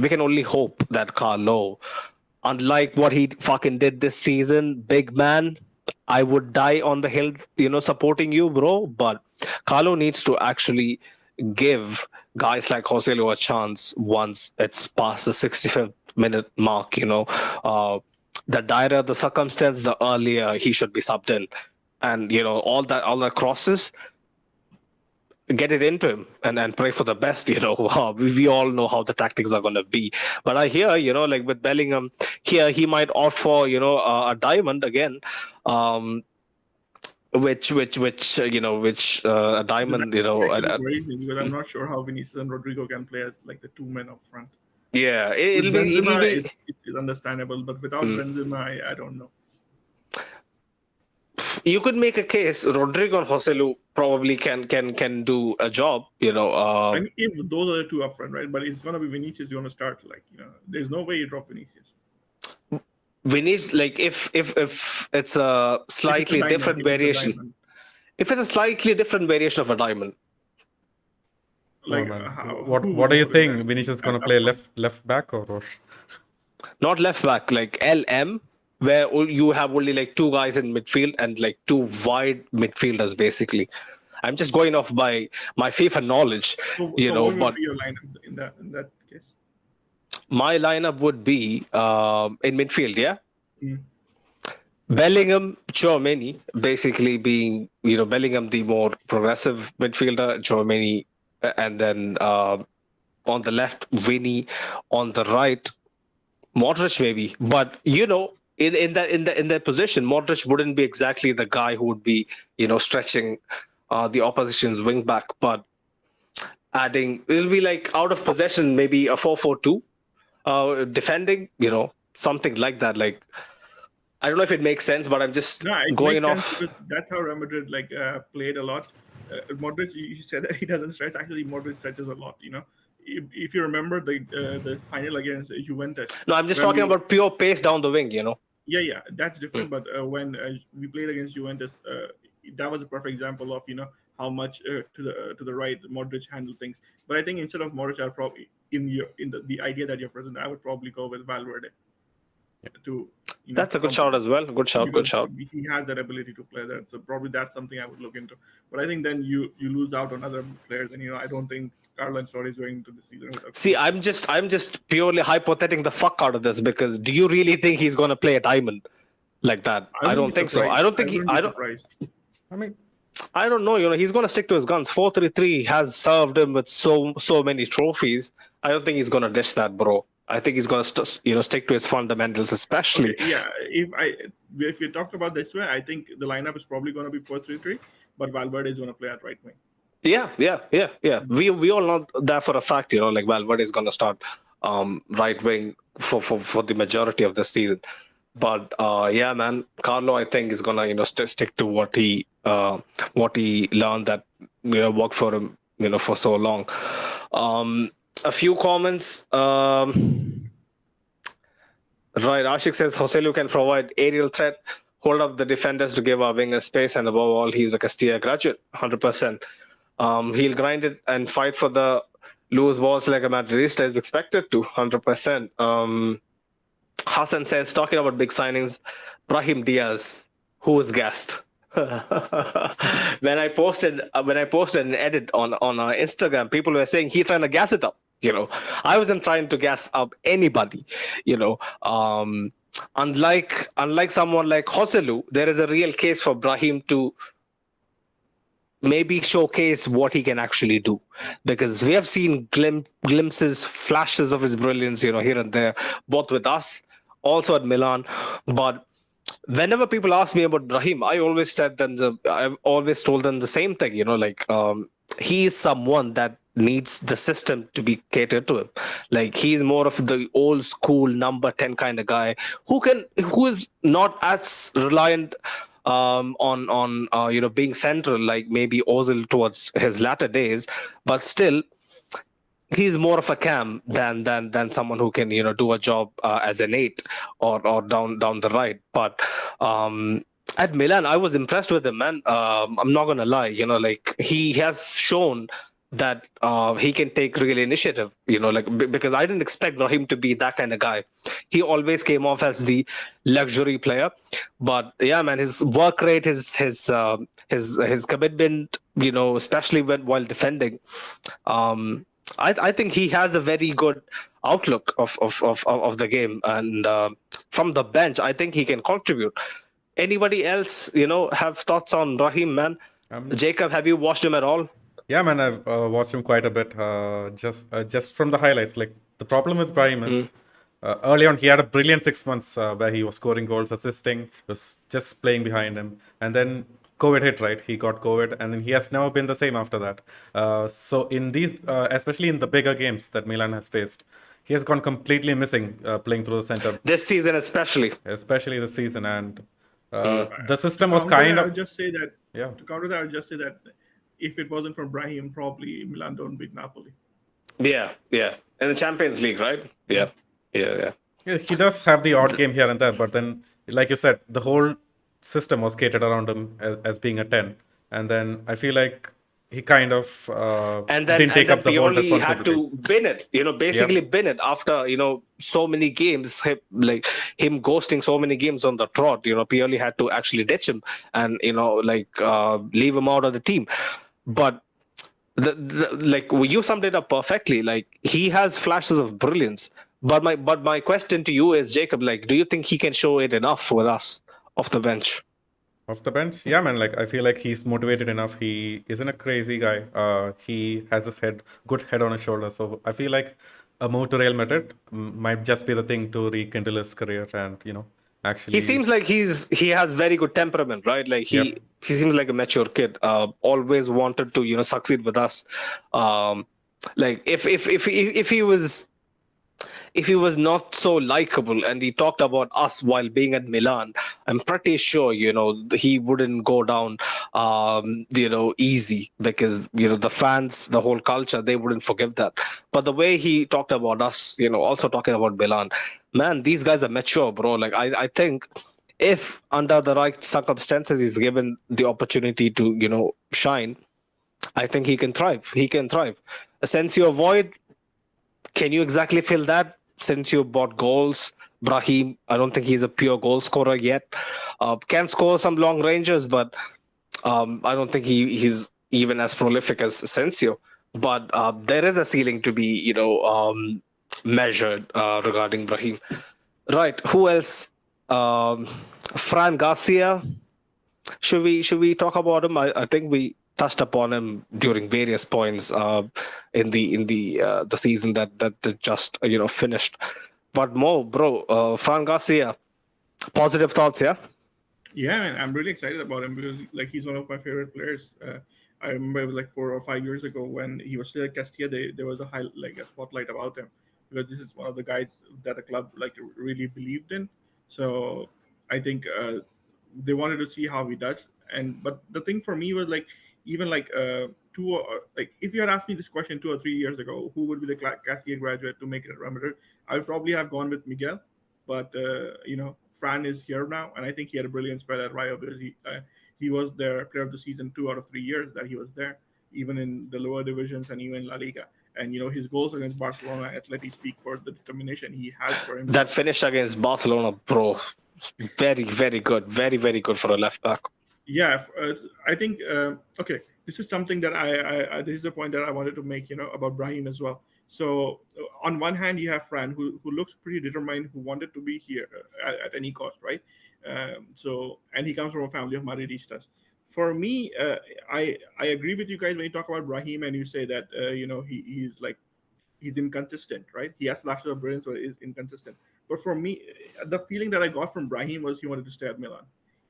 we can only hope that Carlo, unlike what he fucking did this season, big man, I would die on the hill, supporting you, bro. But Carlo needs to actually give guys like Joselu a chance once it's past the 65th minute mark, the dire the circumstance, the earlier he should be subbed in. And all that crosses, get it into him and pray for the best. We all know how the tactics are going to be. But I hear, like with Bellingham, here he might opt for a diamond again, which a diamond. Because I'm not sure how Vinicius and Rodrigo can play as like the two men up front. Yeah, it'll be. It's understandable, but without Benzema, I don't know. You could make a case Rodrigo and Joselu probably can do a job, I mean, if those are the two up front, right? But it's gonna be Vinicius. You want to start there's no way you drop Vinicius. Vinicius, like if it's a slightly different variation. If it's a slightly different variation of a diamond. Like what are you saying? Vinicius is gonna play left back or not left back, like LM, where you have only like two guys in midfield and like two wide midfielders basically. I'm just going off by my FIFA knowledge, So what would but be your lineup in that case? my lineup would be in midfield, yeah. Mm. Bellingham, Chouameni, basically being Bellingham the more progressive midfielder, Chouameni, and then on the left, Vinny, on the right, Modric maybe. But in that position, Modric wouldn't be exactly the guy who would be stretching the opposition's wing back, but adding it'll be like out of possession, maybe a 4-4-2, defending, something like that. Like I don't know if it makes sense, but I'm just No, it going makes sense off. because that's how Real Madrid played a lot. Modric, you said that he doesn't stretch. Actually, Modric stretches a lot. If you remember the final against Juventus. No, I'm just when talking we- about pure pace down the wing. Yeah, that's different. But when we played against Juventus, that was a perfect example of how much to the right Modric handled things. But I think instead of Modric, I'll probably in the idea that you're present, I would probably go with Valverde to That's a good shout as well. Good shout. Good because shout. he has that ability to play that. So probably that's something I would look into. But I think then you lose out on other players, and I don't think Carlo Ancelotti is going into the season with a See, I'm just purely hypothetical the fuck out of this because do you really think he's going to play a diamond like that? I don't think so. I don't think I don't. I mean, I don't know. He's going to stick to his guns. 4-3-3 has served him with so many trophies. I don't think he's going to dish that, bro. I think he's going to stick to his fundamentals, especially. Yeah, if you talk about this way, I think the lineup is probably going to be 4-3-3, but Valverde is going to play at right wing. Yeah. We all know that for a fact. Like Valverde is going to start right wing for the majority of the season. But yeah, man, Carlo, I think is gonna stick to what he learned that worked for him for so long. A few comments. Right, Ashik says Joselu can provide aerial threat, hold up the defenders to give our wingers space, and above all, he's a Castilla graduate, 100%. He'll grind it and fight for the loose balls like a Madridista is expected to, 100%. Hassan says, talking about big signings, Brahim Diaz, who was gassed. when I posted an edit on our Instagram, people were saying he's trying to gas it up. I wasn't trying to gas up anybody. Unlike someone like Joselu, there is a real case for Brahim to maybe showcase what he can actually do, because we have seen glimpses, flashes of his brilliance, here and there, both with us, also at Milan. But whenever people ask me about Brahim, I've always told them the same thing. He is someone that needs the system to be catered to him. Like he's more of the old school number 10 kind of guy who is not as reliant on being central like maybe Ozil towards his latter days, but still he's more of a cam than someone who can do a job as an 8 or down the right. But at Milan, I was impressed with him, man. I'm not gonna lie, he has shown that he can take real initiative, because I didn't expect him to be that kind of guy. He always came off as the luxury player, but yeah, man, his work rate, his commitment, especially while defending, I think he has a very good outlook of the game, and from the bench, I think he can contribute. Anybody else, have thoughts on Brahim, man? Jacob, have you watched him at all? Yeah, man, I've watched him quite a bit. Just from the highlights. Like the problem with Brahim is early on he had a brilliant 6 months where he was scoring goals, assisting, he was just playing behind him, and then COVID hit, right? He got COVID, and then he has never been the same after that. So in these, especially in the bigger games that Milan has faced, he has gone completely missing playing through the center. This season, especially this season, and the system was kind of. I would just say that. Yeah. To counter that, I would just say that if it wasn't for Brahim, probably Milan don't beat Napoli. Yeah, in the Champions League, right? Yeah. Yeah, he does have the odd game here and there, but then, like you said, the whole system was catered around him as being a 10, and then I feel like he kind of and didn't take up the whole Pioli had responsibility. to bin it, basically bin it after so many games, like him ghosting so many games on the trot. Pioli had to actually ditch him and leave him out of the team. But like you summed it up perfectly. Like he has flashes of brilliance, but my question to you is, Jacob, like, do you think he can show it enough with us off the bench? Off the bench, yeah, man. Like I feel like he's motivated enough. He isn't a crazy guy. He has his good head on his shoulder. So I feel like a move to Real Madrid might just be the thing to rekindle his career and actually. He seems like he has very good temperament, right? Like Yep. he seems like a mature kid. Always wanted to succeed with us. Like if he was not so likable and he talked about us while being at Milan, I'm pretty sure, he wouldn't go down, easy, because, the fans, the whole culture, they wouldn't forgive that. But the way he talked about us, also talking about Milan, man, these guys are mature, bro. Like, I think if under the right circumstances, he's given the opportunity to, shine, I think he can thrive. He can thrive. Asensio void, can you exactly fill that? Since you bought goals, Brahim, I don't think he's a pure goal scorer yet. Can score some long ranges, but I don't think he's even as prolific as Asensio. But there is a ceiling to be, measured regarding Brahim. Right. Who else? Fran Garcia. Should we talk about him? I think we touched upon him during various points in the season that just finished. But Mo, bro, Fran Garcia, positive thoughts, yeah? Yeah, man, I'm really excited about him because like he's one of my favorite players. I remember it was like 4 or 5 years ago when he was still at Castilla. There was a spotlight about him because this is one of the guys that the club like really believed in. So I think they wanted to see how he does. But the thing for me was like even like like if you had asked me this question 2 or 3 years ago, who would be the Castilla graduate to make it at Real Madrid, I would probably have gone with Miguel. But Fran is here now, and I think he had a brilliant spell at Rayo because he was their player of the season 2 out of 3 years that he was there, even in the lower divisions and even in La Liga. And his goals against Barcelona and Atleti speak for the determination he has for him. That finish against Barcelona, bro, very, very good, very, very good for a left back. Yeah, I think okay. This is something that I this is the point that I wanted to make, about Brahim as well. So on one hand, you have Fran, who looks pretty determined, who wanted to be here at any cost, right? And he comes from a family of Madridistas. For me, I agree with you guys when you talk about Brahim and you say that he's inconsistent, right? He has flashes of brilliance, but is inconsistent. But for me, the feeling that I got from Brahim was he wanted to stay at Milan.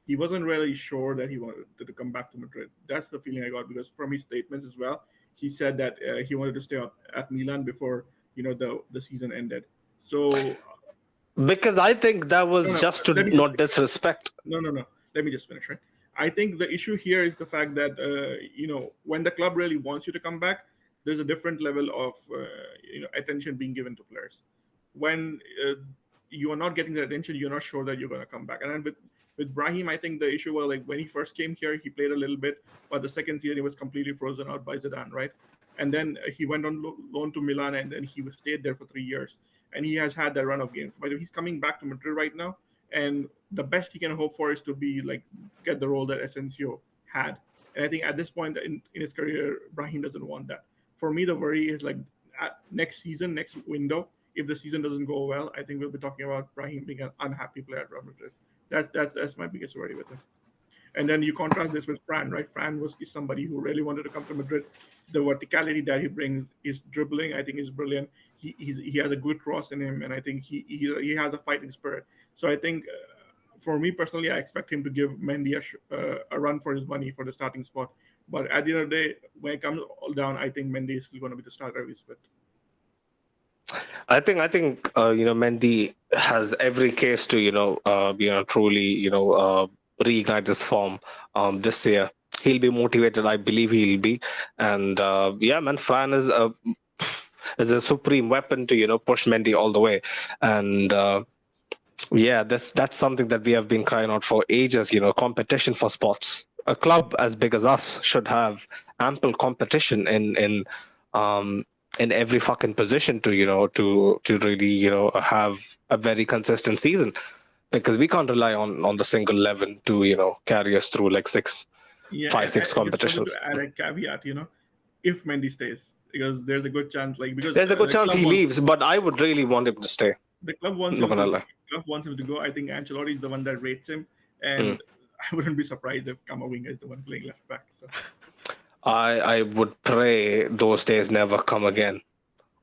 He wasn't really sure that he wanted to come back to Madrid. That's the feeling I got because from his statements as well, he said that he wanted to stay at Milan before the season ended. So because I think that was just to not disrespect. No. Let me just finish, right? I think the issue here is the fact that when the club really wants you to come back, there's a different level of attention being given to players. When you are not getting that attention, you're not sure that you're going to come back. And then with Brahim, I think the issue was like when he first came here, he played a little bit, but the second season he was completely frozen out by Zidane, right? And then he went on loan to Milan, and then he stayed there for 3 years, and he has had that run of games. But he's coming back to Madrid right now, and the best he can hope for is to be like get the role that Asensio had. And I think at this point in his career, Brahim doesn't want that. For me, the worry is like next season, next window. If the season doesn't go well, I think we'll be talking about Brahim being an unhappy player at Real Madrid. That's my biggest worry with him. And then you contrast this with Fran, right? Fran is somebody who really wanted to come to Madrid. The verticality that he brings, his dribbling, I think, is brilliant. He has a good cross in him, and I think he has a fighting spirit. So I think, for me personally, I expect him to give Mendy a run for his money for the starting spot. But at the end of the day, when it comes all down, I think Mendy is still going to be the starter if he's fit. I think Mendy has every case to truly reignite his form this year. He'll be motivated. I believe he'll be, and yeah, man, Fran is a supreme weapon to push Mendy all the way, and yeah, that's something that we have been crying out for ages. Competition for spots a club as big as us should have ample competition in every fucking position to to really have a very consistent season, because we can't rely on the single 11 to carry us through like Yeah, five, and six I just wanted competitions. to add a caveat, if Mendy stays, because there's a good chance, because There's a good the chance club he wants, leaves, but I would really want him to stay. the club wants Not him gonna to lie. go. I think Ancelotti is the one that rates him, and I wouldn't be surprised if Kamavinga is the one playing left back. So I would pray those days never come again,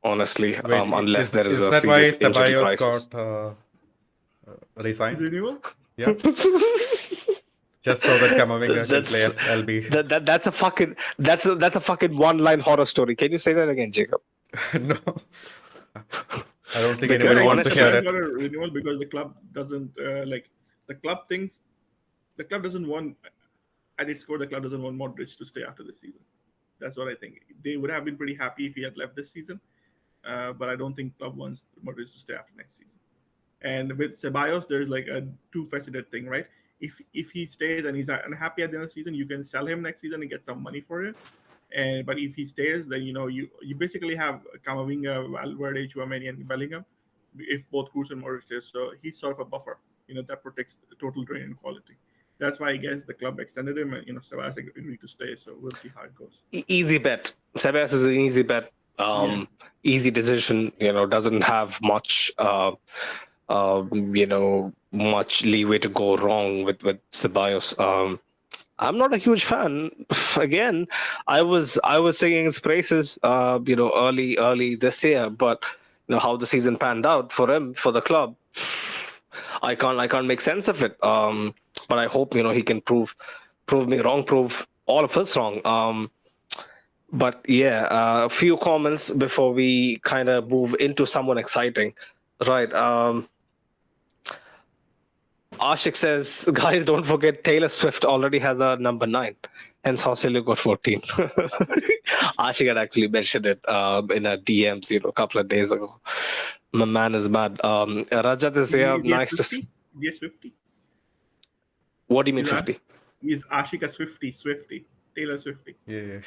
honestly, Wait, unless there is is a that why serious injury Ceballos crisis. got his resigned? renewal. Yeah, just so that Kamavinga can play That's LB. that's a fucking one-line horror story. Can you say that again, Jacob? No, I don't think Because anybody wants to honestly- hear Ceballos it. got a renewal because the club doesn't the club thinks the club doesn't want at its core the club doesn't want Modric to stay after this season. That's what I think. They would have been pretty happy if he had left this season, but I don't think club wants Modric to stay after next season. And with Ceballos, there's like a two-faceted thing, right? If he stays and he's unhappy at the end of the season, you can sell him next season and get some money for it. But if he stays, then you basically have Camavinga, Valverde, Tchouaméni, and Bellingham. If both Cruz and Modric stays, so he's sort of a buffer, that protects the total drain and quality. That's why I guess the club extended him, and Ceballos agreed to stay. So we'll see how it goes. Easy bet. Ceballos is an easy bet. Easy decision. Doesn't have much. Much leeway to go wrong with Ceballos. I'm not a huge fan. Again, I was singing his praises, early this year, but how the season panned out for him, for the club, I can't make sense of it. But I hope he can prove me wrong, prove all of us wrong. But yeah, a few comments before we kind of move into someone exciting, right? Ashik says, guys, don't forget Taylor Swift already has a number 9. Hence, Joselu got 14. Ashik had actually mentioned it in her DMs, a couple of days ago. My man is mad. Rajat is here. Nice to see. Yes, 50. What do you mean 50? Is Ashik a Swifty? Taylor Swifty. Yeah.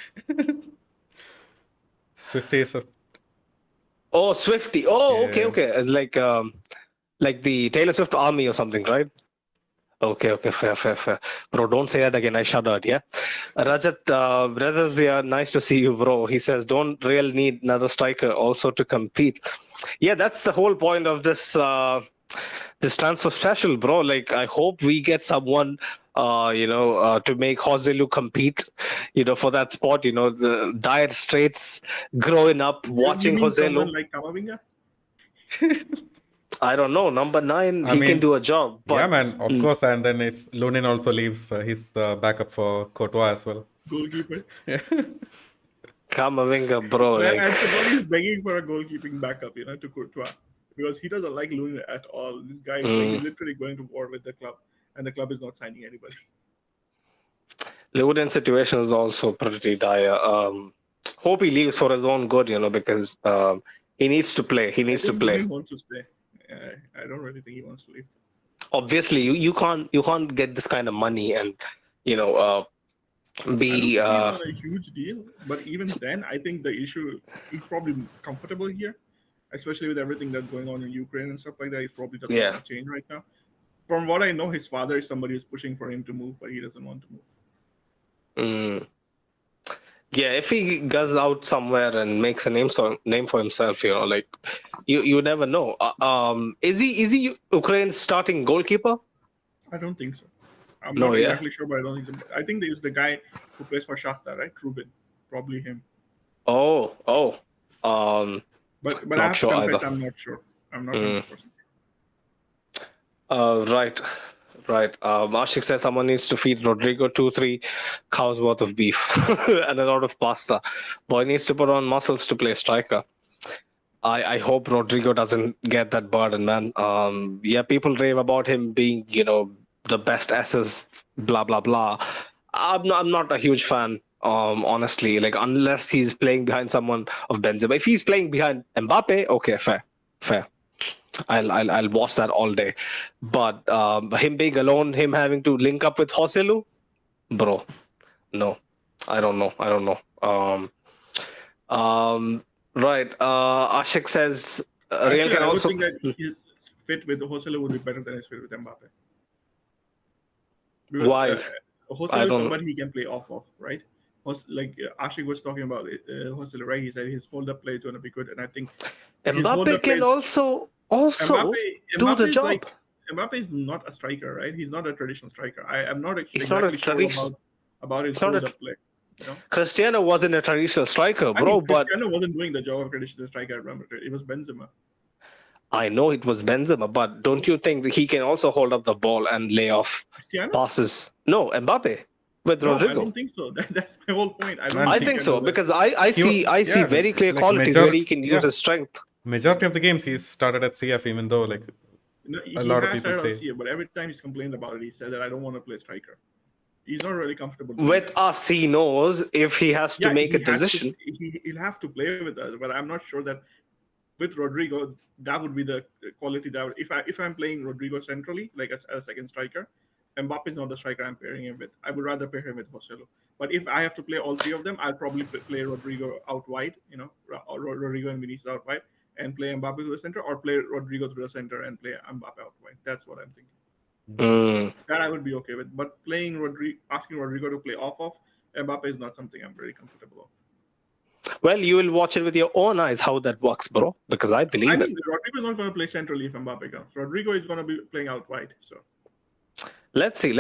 Swifty is a... Oh, Swifty. Oh, Yeah. okay. It's like the Taylor Swift army or something, right? Okay, fair. Bro, don't say that again. I shuddered, yeah? Rajat, brothers, yeah, nice to see you, bro. He says, don't Real need another striker also to compete. Yeah, that's the whole point of this transfer special, bro. Like, I hope we get someone, to make Joselu compete, for that spot. The dire straits growing up, watching You mean someone Joselu. like Camavinga? I don't know. Number 9, I he mean, can do a job. But yeah, man, of course. And then if Lunin also leaves, he's the backup for Courtois as well. Goalkeeper. Camavinga, bro. Man, Like, Ancelotti is begging for a goalkeeping backup, to Courtois, because he doesn't like Lunin at all. This guy is literally going to war with the club, and the club is not signing anybody. Lunin's situation is also pretty dire. Hope he leaves for his own good, because he needs to play. He needs to play. Lunin wants to stay. I don't really think he wants to leave. Obviously, you can't get this kind of money and be not a huge deal, but even then, I think the issue, he's probably comfortable here, especially with everything that's going on in Ukraine and stuff like that. He's probably doesn't want to change right now. From what I know, his father is somebody who's pushing for him to move, but he doesn't want to move. Yeah, if he goes out somewhere and makes a name for himself, like you never know. Is he Ukraine's starting goalkeeper? I don't think so. I'm not exactly sure, but I don't think so. I think there's the guy who plays for Shakhtar, right? Trubin, probably him. Oh. But I have to confess, I'm not sure. I'm not 100%. Right. Ashik says someone needs to feed Rodrigo 2-3 cows worth of beef and a lot of pasta. Boy needs to put on muscles to play striker. I hope Rodrigo doesn't get that burden, man. People rave about him being, the best assist, blah blah blah. I'm not a huge fan, honestly. Like, unless he's playing behind someone of Benzema. If he's playing behind Mbappe, okay, fair. I'll watch that all day. But him being alone, him having to link up with Joselu, bro. No, I don't know. Right. Ashik says Real Actually, can I would also. think that his fit with Joselu would be better than his fit with Mbappe. Because Why is I Joselu is don't. somebody he can play off, right? Like Ashik was talking about Joselu, right? He said his hold-up play is going to be good, and I think his Mbappe hold-up play can is also Mbappe. do the Mbappe is like job. Mbappe is not a striker, right? He's not a traditional striker. I am not He's not a exactly sure traditional. about his It's not a. hold-up play. You know, Cristiano wasn't a traditional striker, I mean, bro. But Cristiano wasn't doing the job of traditional striker at Real Madrid. It was Benzema. I know it was Benzema. But don't you think that he can also hold up the ball and lay off Cristiano? passes? No, Mbappe with No, I don't Rodrigo. think so. That's my whole point. I don't Man, I think he think can do so that. because I see yeah, very clear like qualities where majority, he can use yeah, his strength. majority of the games he's started at CF, even though like No, a he lot of has people started out say. here, but every time he's complained about it, he said that I don't want to play striker. He's not really comfortable doing With that. us, he knows if he has to Yeah, make a he has to. decision. He'll have to play with us, but I'm not sure that with Rodrigo that would be the quality that if I'm playing Rodrigo centrally, like as a second striker, Mbappe is not the striker I'm pairing him with. I would rather pair him with Joselu. But if I have to play all three of them, I'll probably play Rodrigo out wide, or Rodrigo and Vinicius out wide, and play Mbappe to the center, or play Rodrigo to the center and play Mbappe out wide. That's what I'm thinking. Mm. That I would be okay with. But asking Rodrigo to play off, Mbappe is not something I'm very comfortable of. Well, you will watch it with your own eyes how that works, bro. Because I I believe it. mean, Rodrigo is not going to play centrally if Mbappe comes. Rodrigo is going to be playing out wide. So Let's see.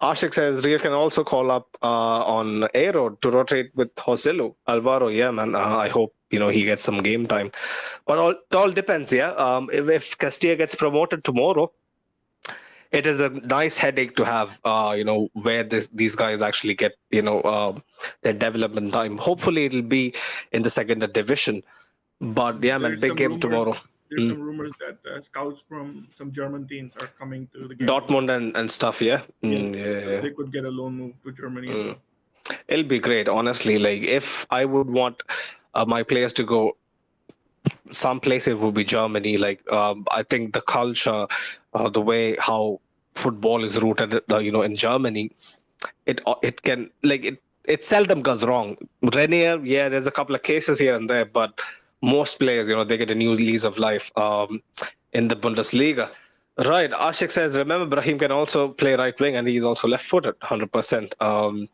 Ashik says Rio can also call up on A Road to rotate with Joselu. Alvaro, yeah, man. I hope he gets some game time. But it all depends, yeah. If Castilla gets promoted tomorrow, it is a nice headache to have. Where these guys actually get their development time. Hopefully, it'll be in the second division. But yeah, man, there's big some game rumors. tomorrow. There's some rumors that scouts from some German teams are coming to the game Dortmund tomorrow. and stuff, yeah. Yes, Yeah. they could get a loan move to Germany as well. It'll be great, honestly. Like if I would want my players to go someplace, it would be Germany. Like I think the culture, the way how football is rooted, in Germany, it can it seldom goes wrong. Renier, yeah, there's a couple of cases here and there, but most players, they get a new lease of life in the Bundesliga. Right, Ashik says, remember Brahim can also play right wing and he's also left-footed, 100%.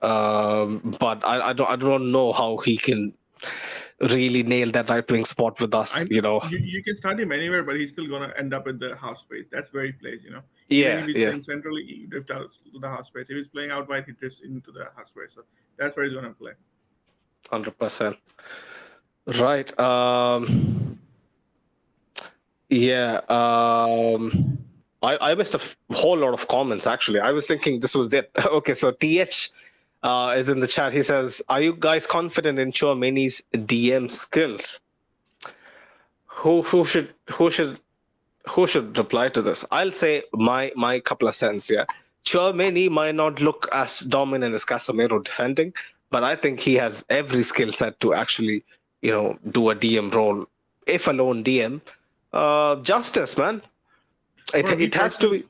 But I don't know how he can really nail that right wing spot with us. You can start him anywhere, but he's still gonna end up in the half space. That's where he plays. Even if he's Yeah, playing centrally, he drifts out to the half space. If he's playing out wide, he drifts into the half space. So that's where he's gonna play. 100%. Right. Yeah. I missed a whole lot of comments actually. I was thinking this was it. Okay, so TH is in the chat. He says, "Are you guys confident in Chouameni's DM skills?" Who should reply to this? I'll say my couple of cents. Yeah, Chouameni might not look as dominant as Casemiro defending, but I think he has every skill set to actually do a DM role, if alone DM. Justice, man. It has to be.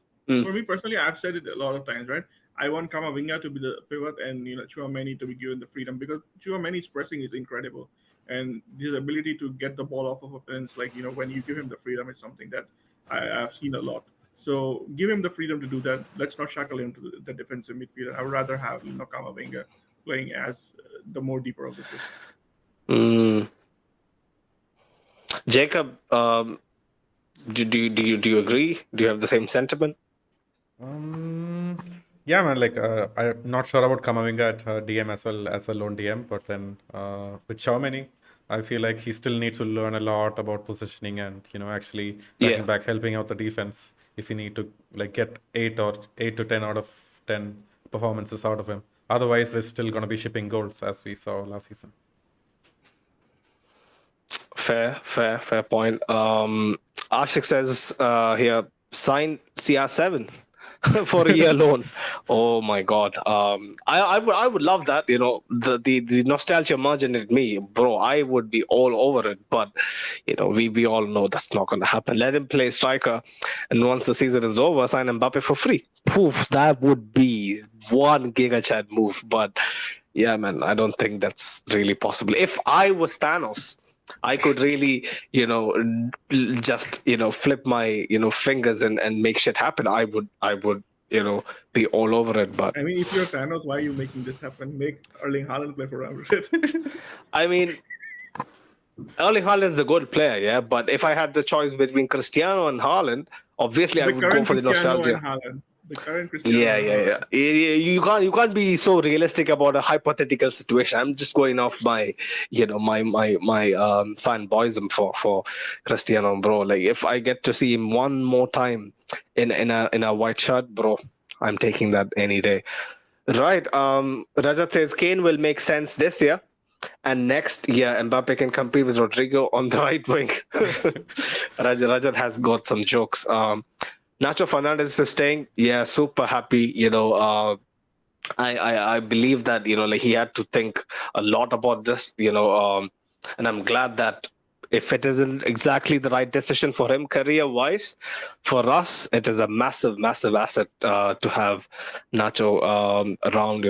For me personally, I've said it a lot of times, right? I want Kamavinga to be the pivot and Chouameni to be given the freedom because Chouameni's pressing is incredible, and his ability to get the ball off of opponents, like when you give him the freedom, is something that I've seen a lot. So give him the freedom to do that. Let's not shackle him to the defensive midfielder. I would rather have Kamavinga playing as the more deeper of the two. Jacob, do you agree? Do you have the same sentiment? Yeah, man. Like, I'm not sure about Kamavinga at DM as well as a lone DM, but then with Chouameni, I feel like he still needs to learn a lot about positioning and actually tracking back, helping out the defense. If you need to get 8 to 10 out of 10 performances out of him, otherwise we're still gonna be shipping goals as we saw last season. Fair point. Ashik says here, sign CR7. for a year loan. Oh my God. I would love that. The nostalgia margin in me, bro. I would be all over it. But we all know that's not going to happen. Let him play striker, and once the season is over, sign Mbappe for free. Poof, that would be one giga chat move. But yeah, man, I don't think that's really possible. If I was Thanos, I could really, just, flip my, fingers and make shit happen. I would, be all over it. But I mean, if you're Thanos, why are you making this happen? Make Erling Haaland play for Real Madrid. I mean, Erling Haaland's a good player, yeah. But if I had the choice between Cristiano and Haaland, obviously I The would go current for the Cristiano nostalgia. and Haaland. The current Cristiano. Yeah, and yeah, Haaland. yeah. You can't be so realistic about a hypothetical situation. I'm just going off my, my fanboyism for Cristiano, bro. Like if I get to see him one more time in a white shirt, bro, I'm taking that any day. Right. Rajat says Kane will make sense this year. And next, yeah, Mbappe can compete with Rodrigo on the right wing. Rajat has got some jokes. Nacho Fernandez is staying. Yeah, super happy. I believe that like he had to think a lot about this. And I'm glad that if it isn't exactly the right decision for him career-wise, for us it is a massive, massive asset to have Nacho around.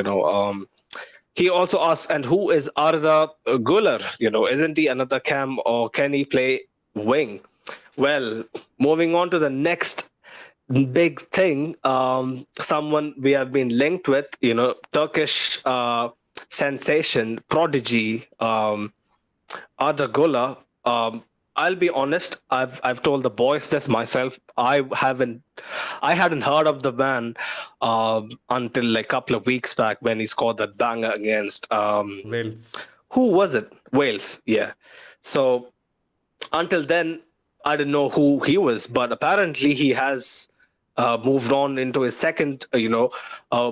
He also asks, and who is Arda Guler? Isn't he another cam or can he play wing? Well, moving on to the next big thing, someone we have been linked with, Turkish sensation, prodigy, Arda Güler. I'll be honest. I've told the boys this myself. I hadn't heard of the man until like a couple of weeks back when he scored that banger against Wales. who was it? Wales. Yeah. So until then, I didn't know who he was, but apparently he has moved on into his second,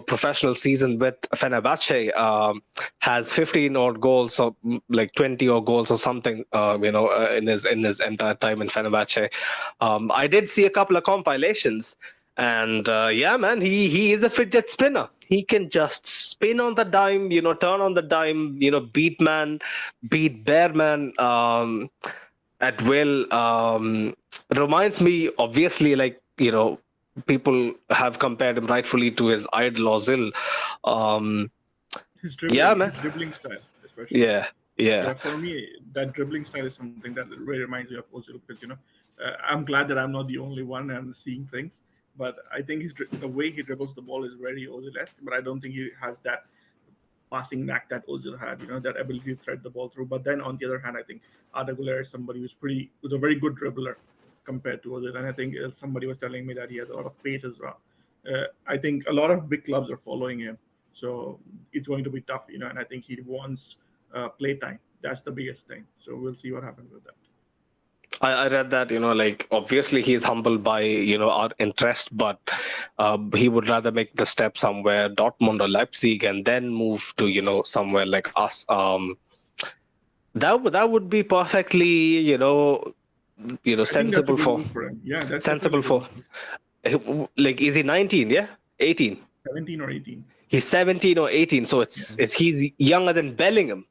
professional season with Fenerbahce. Has 15 odd goals, or like 20 odd goals or something. In his entire time in Fenerbahce. I did see a couple of compilations, and yeah, man, he is a fidget spinner. He can just spin on the dime, turn on the dime, beat man, beat bear man. At will. Reminds me, obviously, like people have compared him rightfully to his idol Ozil. His dribbling, Yeah, man. his dribbling style, especially. Yeah. Yeah, for me, that dribbling style is something that really reminds me of Ozil because I'm glad that I'm not the only one and seeing things. But I think the way he dribbles the ball is very Ozil-esque. But I don't think he has that passing knack that Ozil had. That ability to thread the ball through. But then on the other hand, I think Arda Guler is somebody who's a very good dribbler compared to Ozil. And I think somebody was telling me that he has a lot of pace as well. I think a lot of big clubs are following him, so it's going to be tough. And I think he wants playtime. That's the biggest thing. So we'll see what happens with that. I read that, like obviously he's humbled by, our interest, but he would rather make the step somewhere, Dortmund or Leipzig, and then move to, somewhere like us. That would be perfectly, sensible for him. Yeah, that's sensible for. Like, is he 19? Yeah, 18. 17 or 18. He's 17 or 18, so he's younger than Bellingham.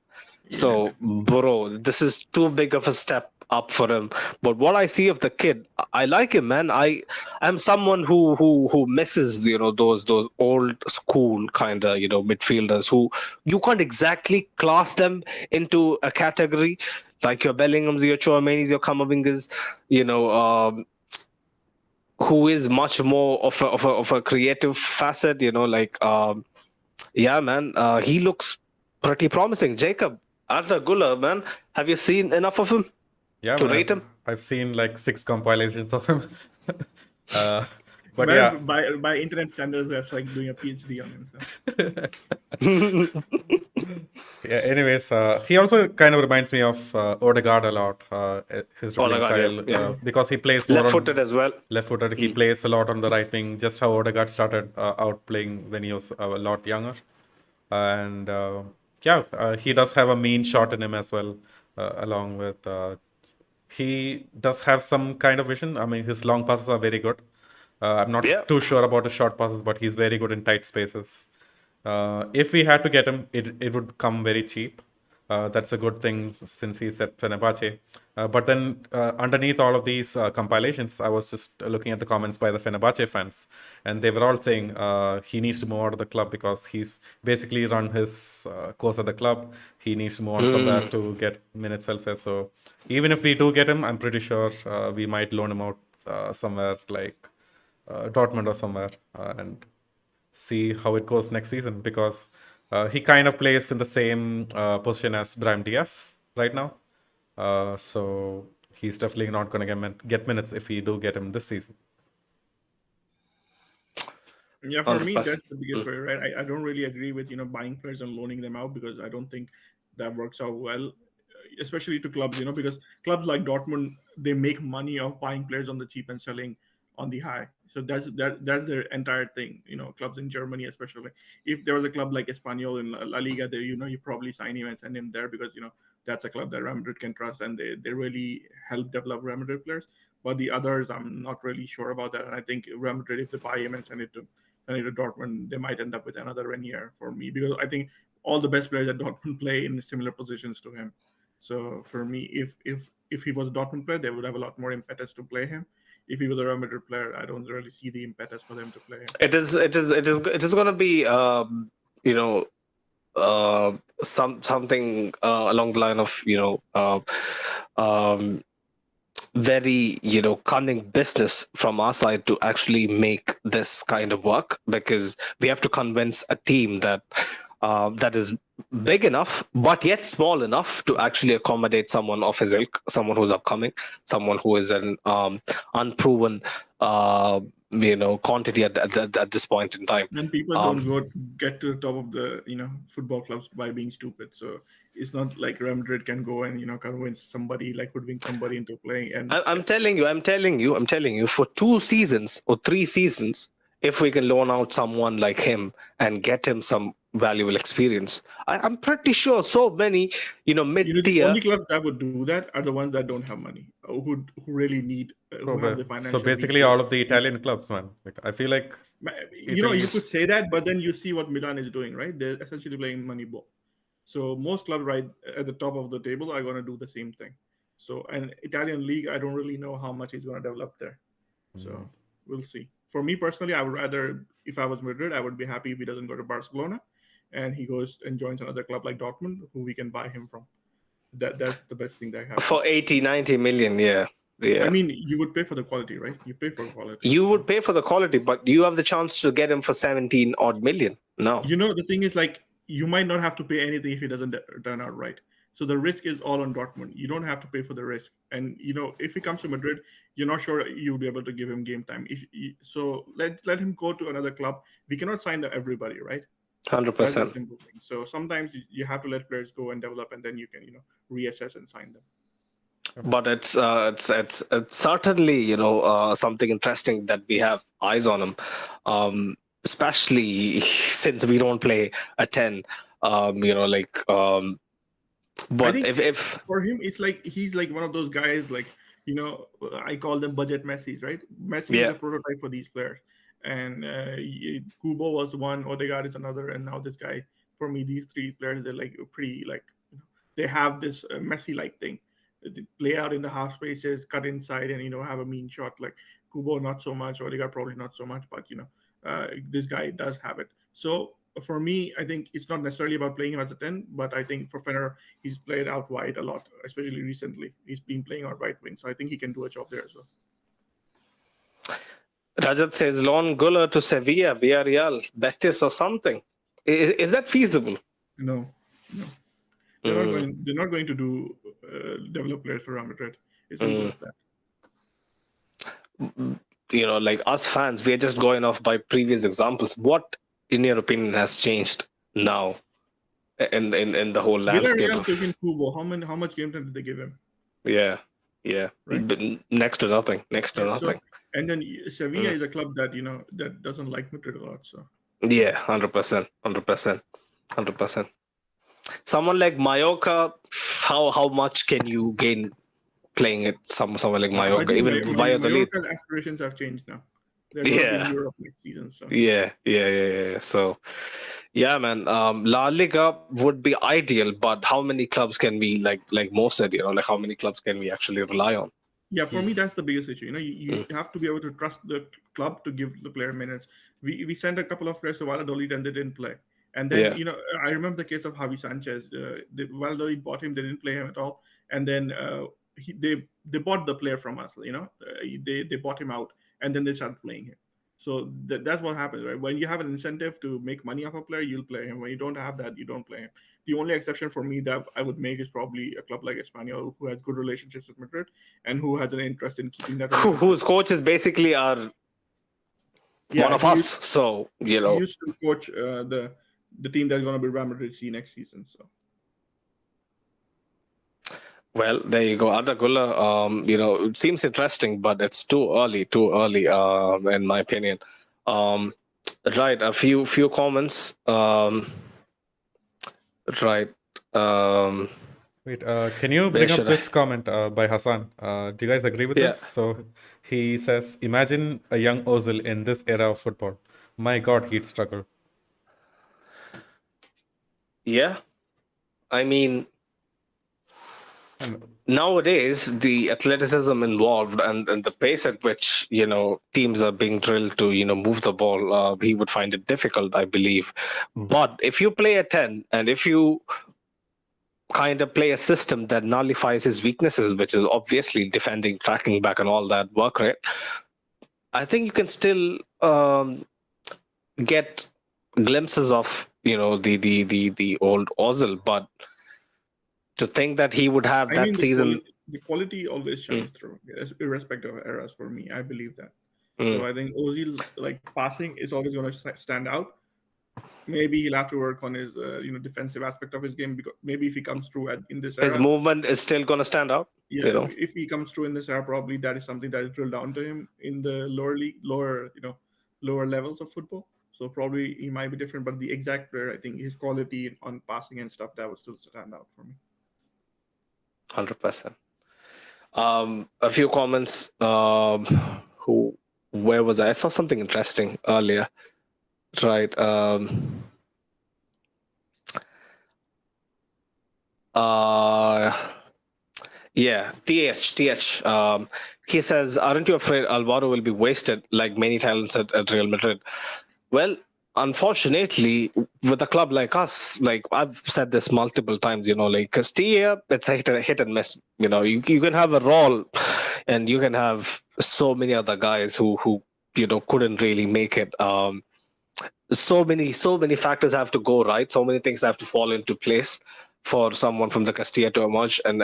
So, bro, this is too big of a step up for him. But what I see of the kid, I like him, man. I'm someone who misses, those old school kind of, midfielders who you can't exactly class them into a category like your Bellinghams, your Chouameni's, your Kamavingers, who is much more of a creative facet, yeah, man, he looks pretty promising. Jacob, Arda Güler, man, have you seen enough of him? Yeah, To man, rate him? I've seen like 6 compilations of him. But Man, yeah, by internet standards, that's like doing a PhD on himself. yeah. Anyways, he also kind of reminds me of Odegaard a lot. His dribbling Odegaard, style, yeah. because he plays more Left-footed as well. left-footed. He plays a lot on the right wing, just how Odegaard started out playing when he was a lot younger. And he does have a mean shot in him as well, along with. He does have some kind of vision. I mean, his long passes are very good. I'm not Yeah. too sure about his short passes, but he's very good in tight spaces. If we had to get him, it would come very cheap. That's a good thing since he's at Fenerbahce. But then underneath all of these compilations, I was just looking at the comments by the Fenerbahce fans, and they were all saying he needs to move out of the club because he's basically run his course at the club. He needs to move on somewhere to get minutes elsewhere. So even if we do get him, I'm pretty sure we might loan him out somewhere like Dortmund or somewhere, and see how it goes next season because he kind of plays in the same position as Brahim Diaz right now. So he's definitely not going to get minutes if we do get him this season. Yeah, for me, 100%. that's the biggest worry, right? I don't really agree with buying players and loaning them out because I don't think that works out well, especially to clubs. Because clubs like Dortmund, they make money off buying players on the cheap and selling on the high. So that's their entire thing. Clubs in Germany, especially. If there was a club like Espanyol in La Liga, there you probably sign him and send him there because that's a club that Real Madrid can trust and they really help develop Real Madrid players. But the others, I'm not really sure about that. And I think Real Madrid, if they buy him and send it to Dortmund, they might end up with another Renier for me because I think all the best players at Dortmund play in similar positions to him. So for me, if he was a Dortmund player, they would have a lot more impetus to play him. If he was a Real Madrid player, I don't really see the impetus for them to play him. It is going to be something along the line of very cunning business from our side to actually make this kind of work because we have to convince a team that that is big enough but yet small enough to actually accommodate someone of his ilk, someone who's upcoming, someone who is an unproven quantity at this point in time. And people don't get to the top of the football clubs by being stupid. So it's not like Real Madrid can go and convince somebody, like hoodwink somebody into playing. And I'm telling you, for 2 seasons or 3 seasons, if we can loan out someone like him and get him some valuable experience, I'm pretty sure so many the mid-tier. only clubs that would do that are the ones that don't have money, who really need, who have the financial. So basically, all of the Italian clubs, man. Like, I feel like you could say that, but then you see what Milan is doing, right? They're essentially playing money ball. So most clubs right at the top of the table are going to do the same thing. So an Italian league, I don't really know how much he's going to develop there. So we'll see. For me personally, I would rather, if I was Madrid, I would be happy if he doesn't go to Barcelona and he goes and joins another club like Dortmund, who we can buy him from. That's the best thing that happens. For 80-90 million, yeah. I mean, you would pay for the quality, right? You pay for quality. You would pay for the quality, but you have the chance to get him for 17 odd million. No. The thing is, like, you might not have to pay anything if he doesn't turn out right. So the risk is all on Dortmund. You don't have to pay for the risk. And, if he comes to Madrid, you're not sure you'll be able to give him game time. So let him go to another club. We cannot sign everybody, right? 100%. So sometimes you have to let players go and develop, and then you can, reassess and sign them. But it's certainly something interesting that we have eyes on him, especially since we don't play a 10. But if for him, it's like he's like one of those guys, like I call them budget Messis, right? Messi is a prototype for these players, and Kubo was one, Odegaard is another, and now this guy. For me, these 3 players, they're like pretty like they have this Messi-like thing. They play out in the half spaces, cut inside, and have a mean shot. Like Kubo, not so much. Odegaard probably not so much, but this guy does have it. So for me, I think it's not necessarily about playing him as a 10, but I think for Fener, he's played out wide a lot, especially recently. He's been playing out right wing, so I think he can do a job there as well. Rajat says loan Guler to Sevilla, Villarreal, Betis, or something. Is that feasible? No. They're not going to do develop players for Real Madrid. It's simple as that. Like us fans, we are just going off by previous examples. What, in your opinion, has changed now in the whole landscape? Kubo. How much game time did they give him? Yeah. Right? But next to nothing. So, and then Sevilla is a club that that doesn't like Madrid a lot. So yeah, 100%. Someone like Mallorca, how much can you gain playing it somewhere like Mallorca, even via the league? Mallorca's aspirations have changed now. They're going to be Yeah. in Europe next season. So Yeah. So, yeah, man. La Liga would be ideal, but how many clubs can we, like Mo said, like how many clubs can we actually rely on? yeah, for me that's the biggest issue. You Mm. have to be able to trust the club to give the player minutes. We sent a couple of players to Valladolid and they didn't play. And then Yeah. I remember the case of Javi Sanchez. Valladolid bought him, they didn't play him at all, and then they bought the player from us. They bought him out, and then they started playing him. So that's what happens, right? When you have an incentive to make money off a player, you'll play him. When you don't have that, you don't play him. The only exception for me that I would make is probably a club like Espanyol, who has good relationships with Madrid and who has an interest in keeping that. Whose coaches basically are one of us. So He used to coach the team that's going to be Real Madrid C next season. So. Well, there you go. Arda Guler, it seems interesting, but it's too early, in my opinion. Right, a few comments. Right. Wait, can you bring up this comment by Hassan? Do you guys agree with this? So he says, imagine a young Ozil in this era of football. My God, he'd struggle. Yeah. I mean, nowadays, the athleticism involved and the pace at which, teams are being drilled to, move the ball, he would find it difficult, I believe. But if you play a 10 and if you kind of play a system that nullifies his weaknesses, which is obviously defending, tracking back and all that work rate, I think you can still get glimpses of, the old Ozil, but to think that he would have that season. The quality always shines through, irrespective of eras. For me, I believe that. So I think Ozil's passing is always going to stand out. Maybe he'll have to work on his defensive aspect of his game, because maybe if he comes through in this era, his movement is still going to stand out. Yeah, if he comes through in this era, probably that is something that is drilled down to him in the lower levels of football. So probably he might be different, but the exact player, I think his quality on passing and stuff, that would still stand out for me. 100%. A few comments. Where was I? I saw something interesting earlier. Right. Yeah. TH. He says, aren't you afraid Alvaro will be wasted like many talents at Real Madrid? Well, unfortunately, with a club like us, like I've said this multiple times, like Castilla, it's a hit and miss. You can have a role, and you can have so many other guys who couldn't really make it. So many factors have to go right. So many things have to fall into place for someone from the Castilla to emerge and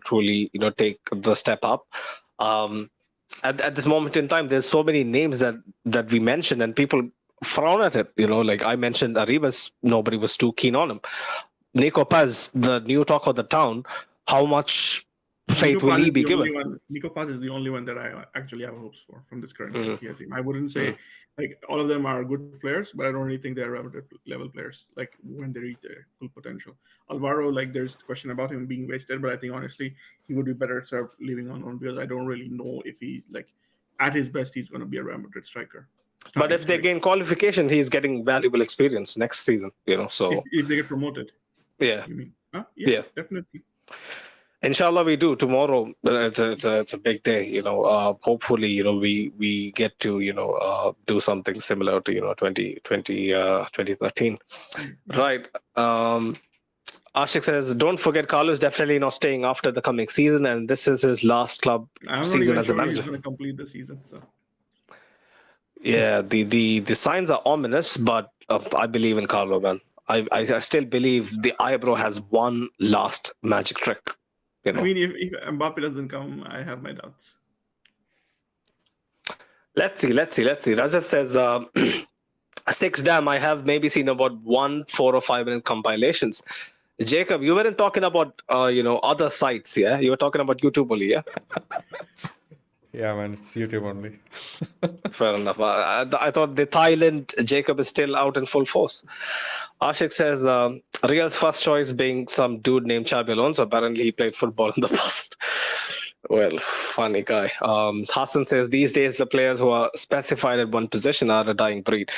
truly take the step up. At this moment in time, there's so many names that we mentioned, and people frown at it. Like I mentioned, Arribas, nobody was too keen on him. Nico Paz, the new talk of the town. How much faith will he be given? Nico Paz is the only one that I actually have hopes for from this current Castilla team. I wouldn't say like all of them are good players, but I don't really think they're level players. Like when they reach their full potential. Alvaro, like there's question about him being wasted, but I think honestly he would be better served leaving on because I don't really know if he's like at his best he's going to be a Real Madrid striker. But if they gain qualification, he's getting valuable experience next season. So if they get promoted, yeah, you mean? Huh? Yeah, definitely. Inshallah, we do tomorrow. It's a big day. Hopefully, we get to do something similar to 2013. Right. Ashik says, don't forget Carlos definitely not staying after the coming season, and this is his last club season as a manager. He's going to complete the season. So. Yeah, the signs are ominous, but I believe in Carlo, man. I still believe the eyebrow has one last magic trick. I mean, if Mbappe doesn't come, I have my doubts. Let's see. Rajat says, 6 damn, I have maybe seen about 1 4 or 5 minute compilations. Jacob, you weren't talking about other sites, yeah? You were talking about YouTube only, yeah? Yeah, man, it's YouTube only. Fair enough. I thought the Thailand Jacob is still out in full force. Ashik says, Real's first choice being some dude named Xabi Alonso. Apparently, he played football in the past. Well, funny guy. Hassan says these days the players who are specified at one position are a dying breed.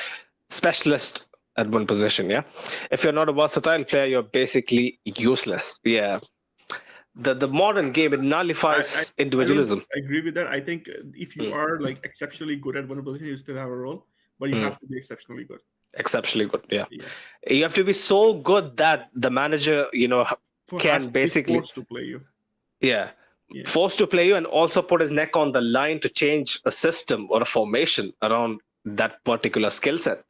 Specialist at one position, yeah. If you're not a versatile player, you're basically useless. Yeah. The modern game, it nullifies I don't individualism. agree with that. I think if you Mm. are like exceptionally good at one position, you still have a role, but you Mm. have to be exceptionally good. Exceptionally good, yeah. Yeah. You have to be so good that the manager, So has can to be basically, forced to play you. yeah, Yeah. forced to play you and also put his neck on the line to change a system or a formation around that particular skill set.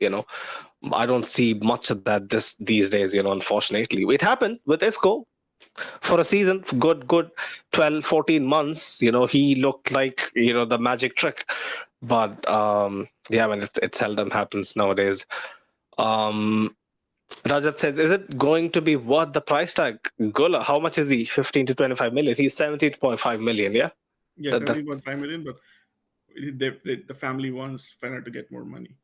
I don't see much of that these days. Unfortunately, it happened with Isco for a season, good 12, 14 months. He looked like the magic trick, but yeah, man, it seldom happens nowadays. Rajat says, is it going to be worth the price tag? Gula, how much is he? 15 to 25 million. He's 17.5 million, yeah? Yeah, That, that, 17.5 million, but the family wants Fenner to get more money.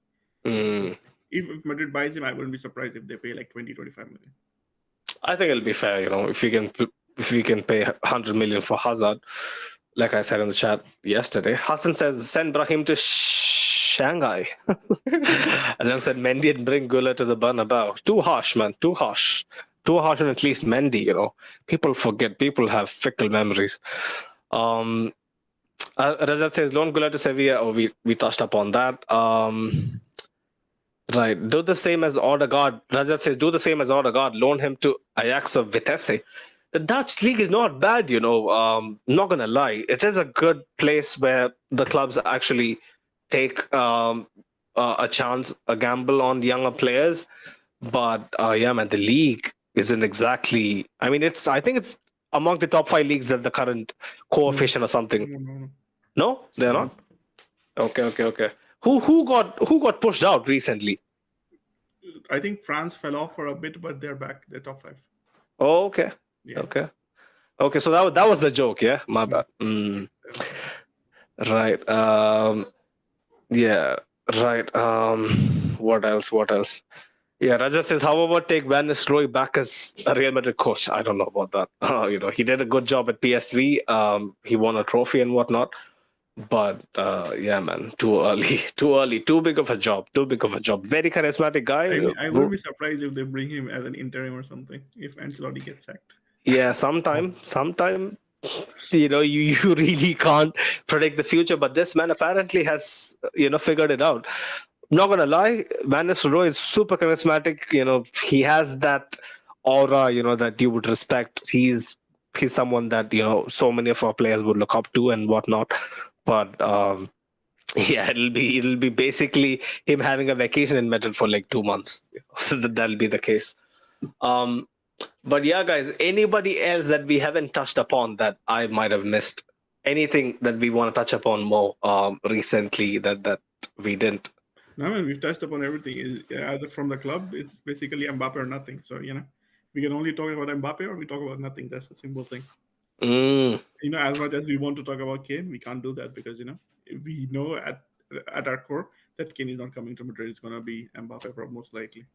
mm, If Madrid buys him, I wouldn't be surprised if they pay like 20, 25 million. I think it'll be fair, if we can pay 100 million for Hazard, like I said in the chat yesterday. Hassan says, send Brahim to Shanghai. And then said, Mendy and bring Gula to the Bernabeu. Too harsh, man. Too harsh. Too harsh on at least Mendy, People forget. People have fickle memories. Rajat says, loan Gula to Sevilla. Oh, we touched upon that. Right. Do the same as Odegaard. Rajat says, do the same as Odegaard. Loan him to Ajax or Vitesse. The Dutch league is not bad, not going to lie. It is a good place where the clubs actually take a chance, a gamble on younger players. But yeah, man, the league isn't exactly. I mean, I think it's among the top 5 leagues at the current coefficient or something. No. No, they're not. Okay. Who got pushed out recently? I think France fell off for a bit, but they're back. They're top 5. Oh, okay. Yeah. Okay. So that was the joke, yeah. My bad. Right. Yeah. Right. What else? Yeah. Raja says, how about take Van Nistelrooy back as a Real Madrid coach? I don't know about that. He did a good job at PSV. He won a trophy and whatnot. But yeah, man, too early, too big of a job. Very charismatic guy. I wouldn't be surprised if they bring him as an interim or something if Ancelotti gets sacked. Yeah, sometime, you really can't predict the future. But this man apparently has, figured it out. Not gonna lie, Van Nistelrooy is super charismatic. He has that aura, that you would respect. He's someone that so many of our players would look up to and whatnot. But yeah, it'll be basically him having a vacation in Madrid for like 2 months. So that'll be the case. But yeah, guys, anybody else that we haven't touched upon that I might have missed? Anything that we want to touch upon more recently that we didn't? No, I mean, we've touched upon everything. Either from the club, it's basically Mbappe or nothing. So, we can only talk about Mbappe or we talk about nothing. That's the simple thing. As much as we want to talk about Kane, we can't do that because, we know at our core that Kane is not coming to Madrid. It's going to be Mbappe most likely.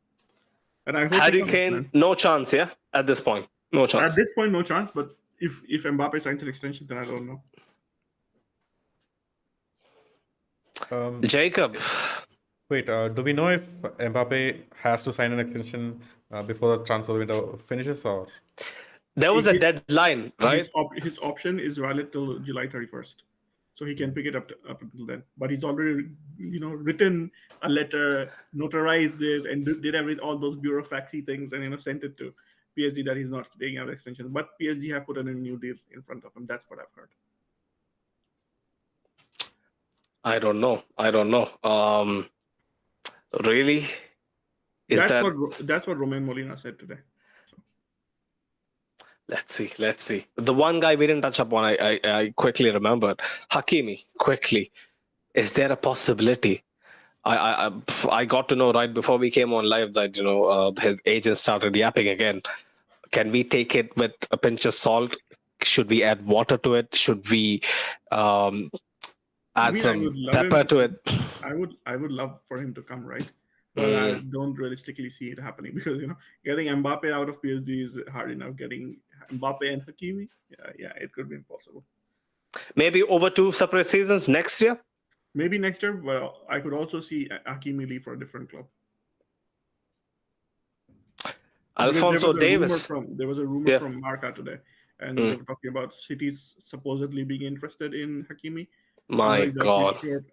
And I hope Harry Kane, no chance, yeah? At this point, no chance. At this point, no chance. But if Mbappe signs an extension, then I don't know. Jacob. Wait, do we know if Mbappe has to sign an extension before the transfer window finishes, or? There was a deadline, right? His option is valid till July 31st. So he can pick it up until then. But he's already, written a letter, notarized it, and did all those bureaucracy things, and sent it to PSG that he's not taking out extension. But PSG have put in a new deal in front of him. That's what I've heard. I don't know. Really? That's what Romain Molina said today. Let's see. The one guy we didn't touch upon, I quickly remembered. Hakimi, quickly. Is there a possibility? I got to know right before we came on live that, his agent started yapping again. Can we take it with a pinch of salt? Should we add water to it? Should we add some pepper to it? I would love for him to come, right? But I don't realistically see it happening because getting Mbappe out of PSG is hard enough. Getting Mbappe and Hakimi, yeah, it could be impossible. Maybe over 2 separate seasons next year. Maybe next year. Well, I could also see Hakimi leave for a different club. Because Alfonso Davies. there was a rumor Yeah. from Marca today, and Mm. they were talking about cities supposedly being interested in Hakimi. I'm My not exactly God. sure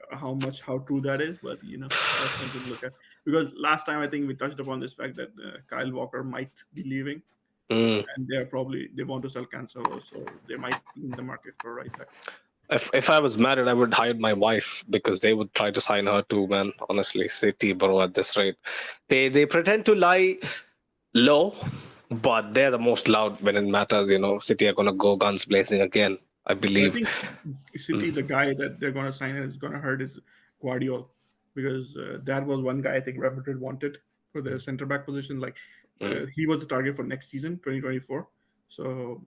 how true that is, but that's something to look at. Because last time I think we touched upon this fact that Kyle Walker might be leaving, Mm. and they want to sell Cancelo, so they might be in the market for a right back. If I was married, I would hire my wife because they would try to sign her too, man. Honestly, City, bro, at this rate, they pretend to lie low, but they're the most loud when it matters. City are gonna go guns blazing again. I But I believe. think City, the guy that they're going to sign and is going to hurt is Guardiola, because that was one guy I think Real Madrid wanted for the center back position. Like he was the target for next season, 2024. So,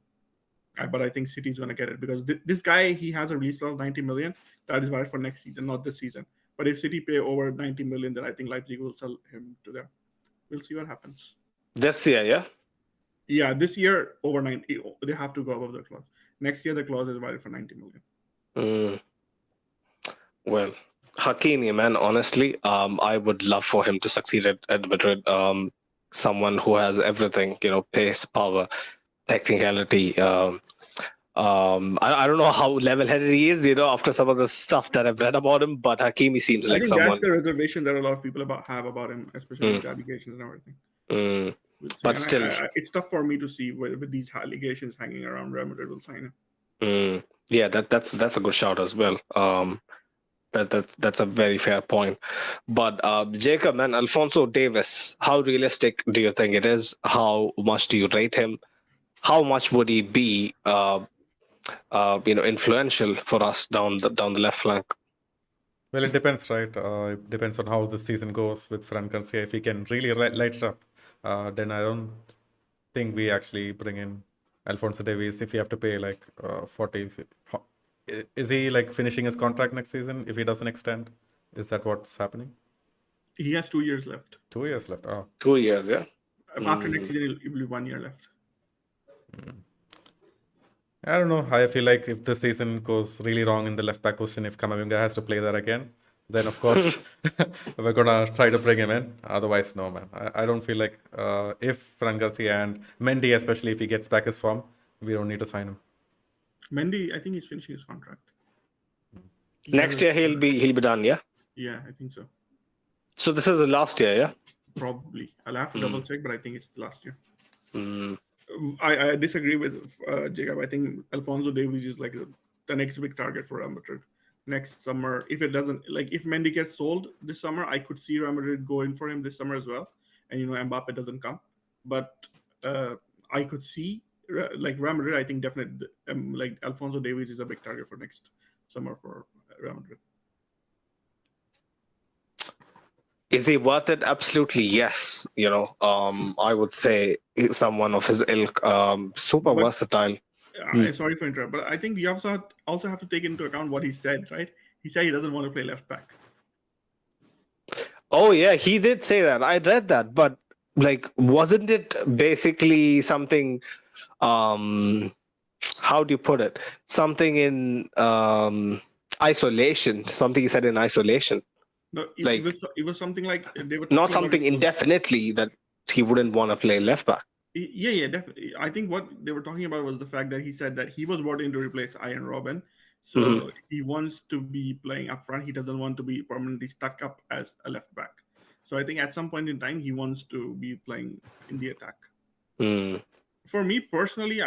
but I think City is going to get it because this guy, he has a release clause of 90 million. That is valid for next season, not this season. But if City pay over 90 million, then I think Leipzig will sell him to them. We'll see what happens. This year, yeah. Yeah, this year over 90, they have to go above the clause. Next year, the clause is valid for 90 million. Well, Hakimi, man, honestly, I would love for him to succeed at Madrid. Someone who has everything, pace, power, technicality. I don't know how level-headed he is, after some of the stuff that I've read about him, but Hakimi seems like I think someone. that's the reservation that a lot of people have about him, especially with the allegations and everything. But still, it's tough for me to see with these allegations hanging around Real Madrid will sign him. Yeah, that's a good shout as well. That's a very fair point. But Jacob, man, Alfonso Davies, how realistic do you think it is? How much do you rate him? How much would he be, influential for us down the left flank? Well, it depends, right? It depends on how the season goes with Fran Garcia. If he can really light it up, then I don't think we actually bring in Alfonso Davies if we have to pay like 40. Is he like finishing his contract next season if he doesn't extend? Is that what's happening? He has 2 years left. 2 years left. Oh. 2 years, yeah. After next season, it will be 1 year left. I don't know. I feel like if this season goes really wrong in the left back position, if Kamavinga has to play there again, then of course we're gonna try to bring him in. Otherwise, no, man. I don't feel like if Fran Garcia and Mendy, especially if he gets back his form, we don't need to sign him. Mendy, I think he's finishing his contract. Next year he'll be done, yeah. Yeah, I think so. So this is the last year, yeah. Probably. I'll have to double check, but I think it's the last year. Mm. I disagree with Jacob. I think Alfonso Davies is like the next big target for Real Madrid next summer. If it doesn't, like if Mendy gets sold this summer, I could see Real Madrid going for him this summer as well. And Mbappe doesn't come, but I could see like Real Madrid. I think definitely like Alfonso Davies is a big target for next summer for Real Madrid. Is he worth it? Absolutely, yes. I would say he's someone of his ilk, super versatile. Sorry for interrupting, but I think we also have to take into account what he said, right? He said he doesn't want to play left back. Oh yeah, he did say that. I read that, but like, wasn't it basically something? How do you put it? Something in isolation. Something he said in isolation. No, it was something like they were not something indefinitely that he wouldn't want to play left back. Yeah, definitely. I think what they were talking about was the fact that he said that he was brought in to replace Ian Robben. So he wants to be playing up front. He doesn't want to be permanently stuck up as a left back. So I think at some point in time, he wants to be playing in the attack. For me personally,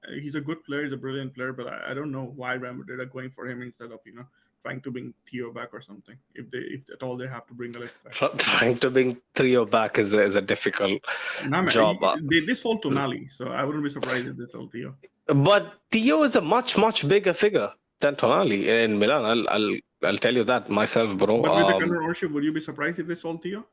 he's a good player. He's a brilliant player, but I don't know why Real Madrid are going for him instead of trying to bring Theo back or something. If at all they have to bring a left back. Trying to bring Theo back is a difficult job. They sold Tonali, so I wouldn't be surprised if they sold Theo. But Theo is a much bigger figure than Tonali in Milan. I'll tell you that myself, bro. But with the current ownership, would you be surprised if they sold Theo?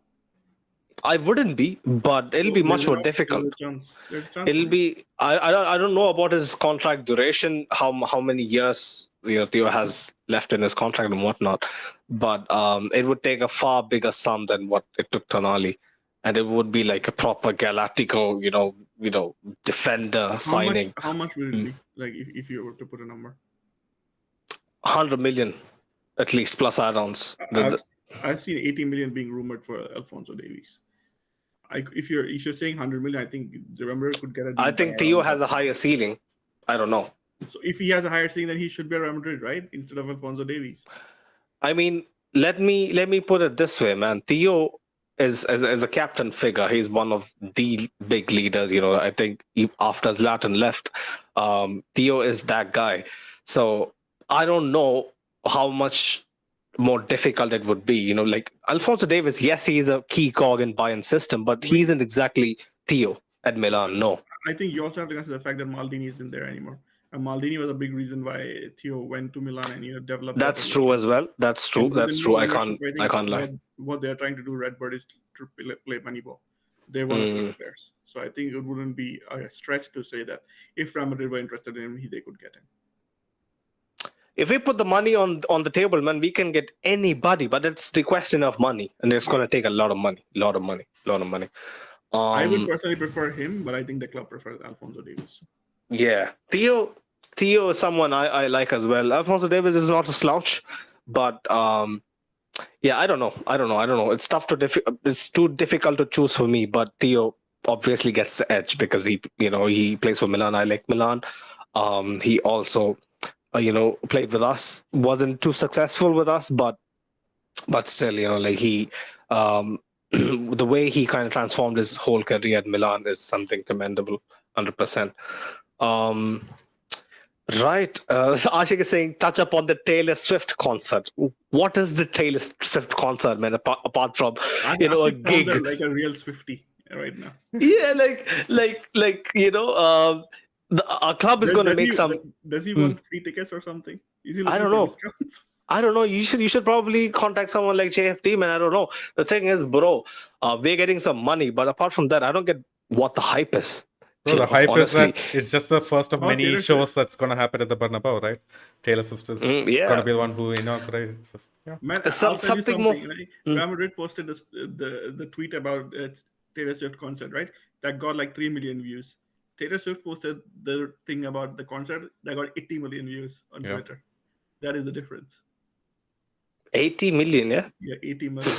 I wouldn't be, but it'll be much more difficult. It'll be. I don't know about his contract duration, how many years Theo has left in his contract and whatnot, but it would take a far bigger sum than what it took Tonali, and it would be like a proper Galactico, defender signing. How much would it be? Like if you were to put a number? 100 million at least plus add-ons. I've seen 80 million being rumored for Alphonso Davies. If you're saying 100 million, I think the Real Madrid could get a deal I by think Theo around has that. a higher ceiling. I don't know. So if he has a higher ceiling, then he should be at Real Madrid, right? Instead of Alphonso Davies. I mean, let me put it this way, man. Theo is as a captain figure. He's one of the big leaders. I think after Zlatan left, Theo is that guy. So I don't know how much more difficult it would be. Like Alphonso Davies, yes, he is a key cog in Bayern system, but he isn't exactly Theo at Milan. No. I think you also have to consider the fact that Maldini isn't there anymore. And Maldini was a big reason why Theo went to Milan and developed. That's true as well. That's true. That's true. I can't lie. What they're trying to do, Redbird, is to play Moneyball. They want to flip players. So I think it wouldn't be a stretch to say that if Real Madrid were interested in him, they could get him. If we put the money on the table, man, we can get anybody. But it's the question of money, and it's going to take a lot of money. I would personally prefer him, but I think the club prefers Alphonso Davies. Yeah, Theo is someone I like as well. Alphonso Davies is not a slouch, but yeah, I don't know. It's tough it's too difficult to choose for me. But Theo obviously gets the edge because he plays for Milan. I like Milan. He also played with us. Wasn't too successful with us, but still, like he the way he kind of transformed his whole career at Milan is something commendable, 100%. Right. So Ashik is saying, touch upon the Taylor Swift concert. What is the Taylor Swift concert, man? Apart from a gig, like a real Swiftie right now. Yeah, our club is going to make some. Does he want free tickets or something? Is he I don't know. I don't know. You should probably contact someone like JFD, man. I don't know. The thing is, bro, we're getting some money, but apart from that, I don't get what the hype is. Bro, the hype honestly, is that it's just the first of many shows that's going to happen at the Bernabeu, right? Taylor Swift is going to be the one who inaugurates. Yeah. Man, something more. Right? Real Madrid posted the tweet about Taylor Swift concert, right? That got like 3 million views. Taylor Swift posted the thing about the concert that got 80 million views on Twitter. That is the difference. 80 million, yeah? Yeah, 80 million.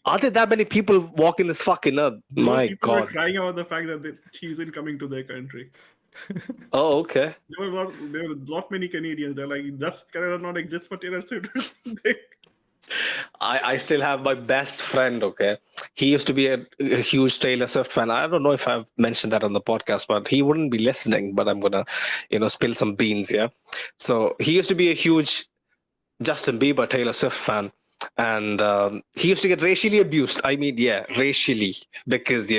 Are there that many people walking this fucking earth? My people God. Were crying about the fact that she isn't coming to their country. Oh, okay. There were a lot many Canadians. They're like, does Canada not exist for Taylor Swift? I still have my best friend, okay? He used to be a huge Taylor Swift fan. I don't know if I've mentioned that on the podcast, but he wouldn't be listening, but I'm going to, spill some beans, yeah? So he used to be a huge Justin Bieber, Taylor Swift fan. And he used to get racially abused. I mean, yeah, racially, because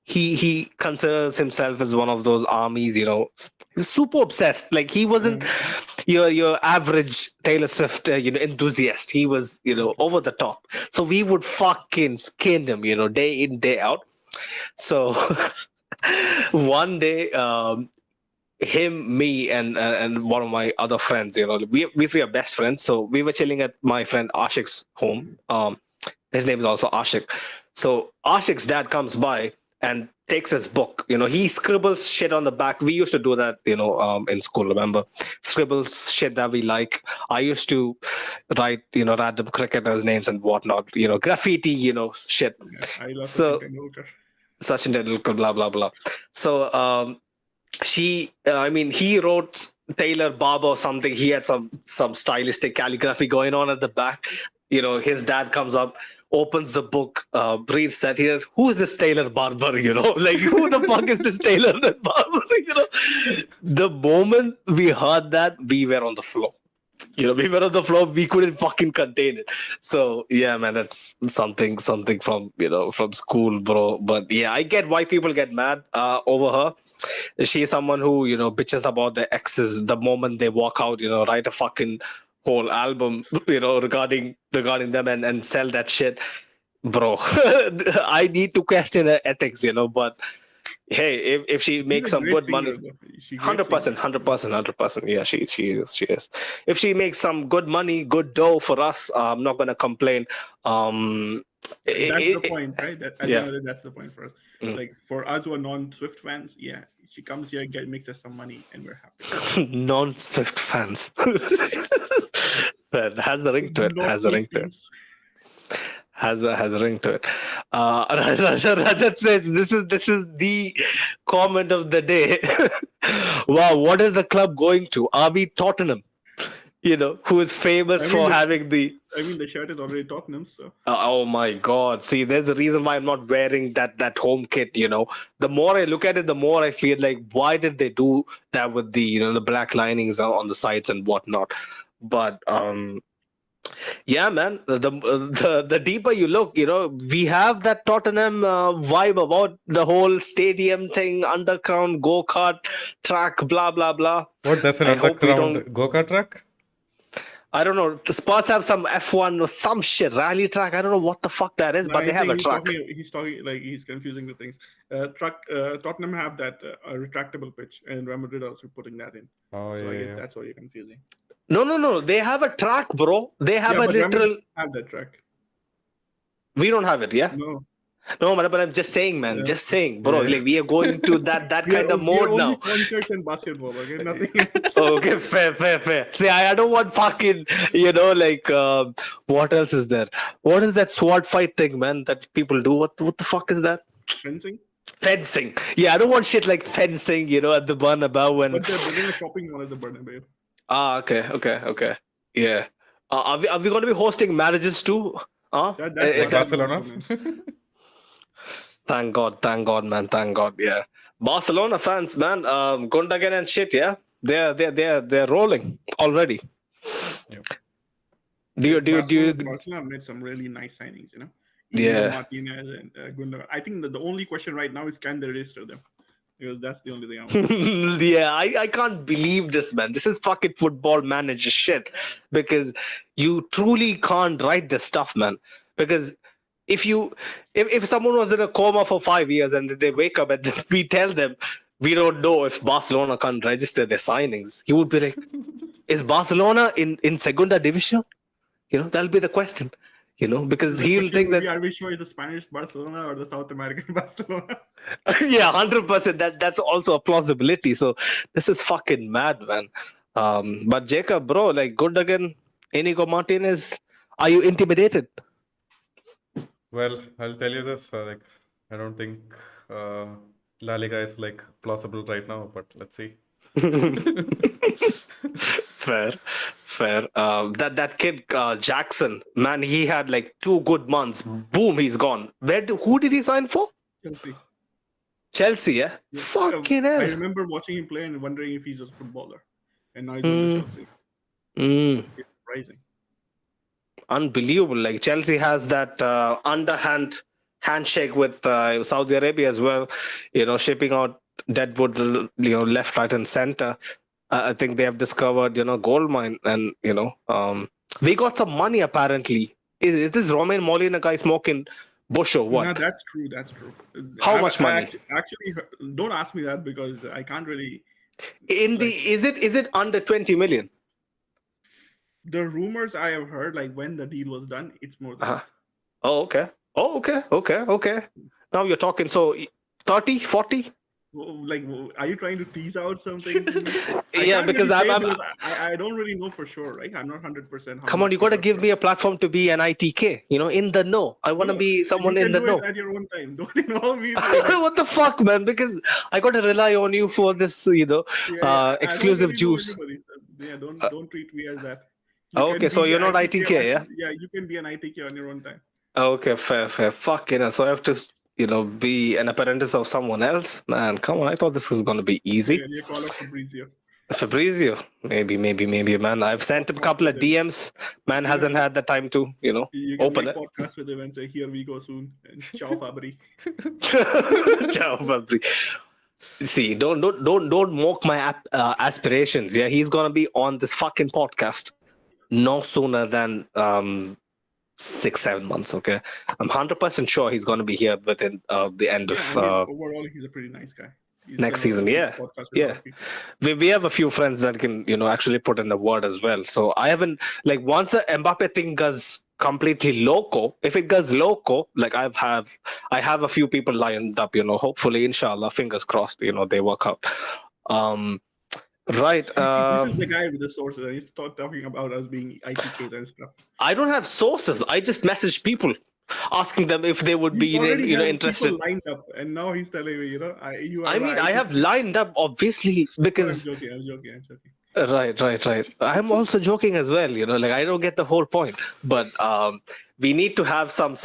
he considers himself as one of those armies. He's super obsessed. Like he wasn't your average Taylor Swift enthusiast. He was over the top. So we would fucking skin him, day in, day out. So one day. Him, me, and one of my other friends, we three are best friends. So we were chilling at my friend Ashik's home. His name is also Ashik. So Ashik's dad comes by and takes his book. He scribbles shit on the back. We used to do that, in school, remember? Scribbles shit that we like. I used to write, random cricketers' names and whatnot, graffiti, shit. Yeah, I love Sachin Tendulkar, blah, blah, blah. So, he wrote Taylor Barber or something. He had some stylistic calligraphy going on at the back. His dad comes up, opens the book, reads that. He says, "Who is this Taylor Barber?" Like, who the fuck is this Taylor Barber? The moment we heard that, we were on the floor. We were on the floor. We couldn't fucking contain it. So yeah, man, that's something from from school, bro. But yeah, I get why people get mad over her. She is someone who bitches about their exes the moment they walk out. Write a fucking whole album regarding them and sell that shit, bro. I need to question her ethics, but hey, if she makes some good money, 100%. Yeah, she is. If she makes some good money, good dough for us, I'm not gonna complain. That's the point, right? That's the point for us. Like for us who are non-Swift fans, yeah, she comes here, makes us some money, and we're happy. Non-Swift fans. That has a ring to it. Not Has a ring to it. Softies. Has a ring to it. Rajat says this is the comment of the day. Wow, what is the club going to? Are we Tottenham? Who is famous for having the. I mean, the shirt is already Tottenham, so. Oh my God! See, there's a reason why I'm not wearing that home kit. The more I look at it, the more I feel like, why did they do that with the the black linings on the sides and whatnot? But yeah, man. The deeper you look, we have that Tottenham vibe about the whole stadium thing, underground go-kart track, blah blah blah. What? That's an I hope we underground go-kart track? I don't know. The Spurs have some F1 or some shit rally track. I don't know what the fuck that is, but they have a track. He's talking like he's confusing the things. Tottenham have that retractable pitch, and Real Madrid also putting that in. Oh, So I yeah. guess that's what you're confusing. No. They have a track, bro. They have a but Real literal. Madrid have that track. We don't have it, yeah. No, but I'm just saying, man. Yeah. Just saying, bro. Yeah. Like we are going to that kind of mode now. Concerts and basketball, okay? Nothing else. Okay, fair. See, I don't want fucking, what else is there? What is that sword fight thing, man? That people do? What the fuck is that? Fencing. Yeah, I don't want shit like fencing, at the Bernabeu and. But they're building a shopping mall at the Bernabeu. Okay. Yeah. Are we going to be hosting marriages too? That's Barcelona? Thank God, man. Thank God. Yeah. Barcelona fans, man. Gundogan and shit. Yeah. They're rolling already. Yep. Do you? Barcelona made some really nice signings, Yeah. Martinez and Gundogan. I think that the only question right now is can they register them? Because that's the only thing I want. Yeah, I can't believe this, man. This is fucking football manager shit. Because you truly can't write this stuff, man. Because if someone was in a coma for 5 years and they wake up and we tell them we don't know if Barcelona can't register their signings, he would be like, is Barcelona in Segunda Division? That'll be the question. Because he'll think that. Are we sure it's the Spanish Barcelona or the South American Barcelona? Yeah, 100%. That's also a plausibility. So this is fucking mad, man. But Jacob, bro, like Gundogan, Inigo Martinez, are you intimidated? Well, I'll tell you this. I don't think La Liga is plausible right now, but let's see. Fair. That kid Jackson, man, he had 2 good months. Boom, he's gone. Who did he sign for? Chelsea, yeah? Fucking hell. I remember watching him play and wondering if he's a footballer. And now he's on Chelsea. It's surprising. Unbelievable. Chelsea has that underhand handshake with Saudi Arabia as well, shipping out Deadwood, left, right, and center. I think they have discovered, gold mine, and we got some money apparently. Is this Romain Molina guy smoking bush or what? Yeah, that's true. How much money? Actually, don't ask me that because I can't really. Is it under 20 million? The rumors I have heard, when the deal was done, it's more than that. Oh, okay. Now you're talking, so 30, 40? Are you trying to tease out something? Yeah, because I don't really know for sure, right? I'm not 100%. Come on, you got to give me a platform to be an ITK, in the know. I want to be someone in the know. At your own time. Don't involve me. What the fuck, man? Because I got to rely on you for this, exclusive juice. Yeah, don't treat me as that. Okay, so you're not ITK, yeah? Yeah, you can be an ITK on your own time. Okay, fair. Fuck, so I have to, be an apprentice of someone else? Man, come on. I thought this was going to be easy. Yeah, you call us Fabrizio. Maybe, man. I've sent him a couple of DMs. Man hasn't had the time to, You can open make it. podcast with him and say, here we go soon. And ciao, Fabri. Ciao, Fabri. See, don't mock my aspirations. Yeah, he's going to be on this fucking podcast no sooner than 6-7 months. Okay, I'm 100% sure he's going to be here within the end of overall he's a pretty nice guy. Next season. Yeah. We have a few friends that can actually put in a word as well. So I haven't once the Mbappe thing completely loco, if it goes loco, like I have a few people lined up, hopefully, inshallah, fingers crossed, they work out. Right. See, this is the guy with the sources, and he's talking about us being ITKs and stuff. I don't have sources. I just message people asking them if they would be already have interested. people lined up, and now he's telling me, I have lined up, obviously, because I'm joking. Right. I'm also joking as well, like I don't get the whole point. But we need to have some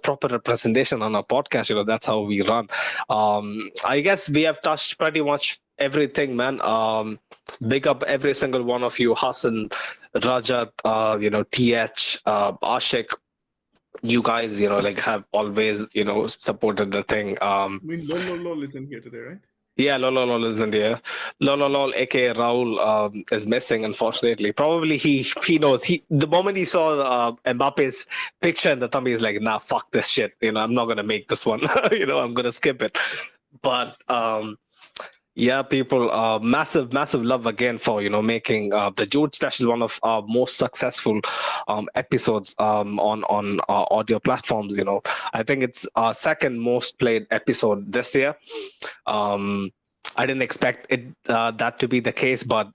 proper representation on our podcast. That's how we run. I guess we have touched pretty much everything, man. Big up every single one of you, Hassan, Rajat, TH, Ashik. You guys, like have always, supported the thing. I mean, Lol isn't here today, right? Yeah, Lol isn't here. Lol, aka Raul, is missing, unfortunately. Probably he knows. The moment he saw Mbappe's picture in the thumb, he's like, nah, fuck this shit. I'm not gonna make this one. I'm gonna skip it. But yeah, people, massive love again for making the Jude special one of our most successful episodes on audio platforms. I think it's our second most played episode this year. I didn't expect it that to be the case, but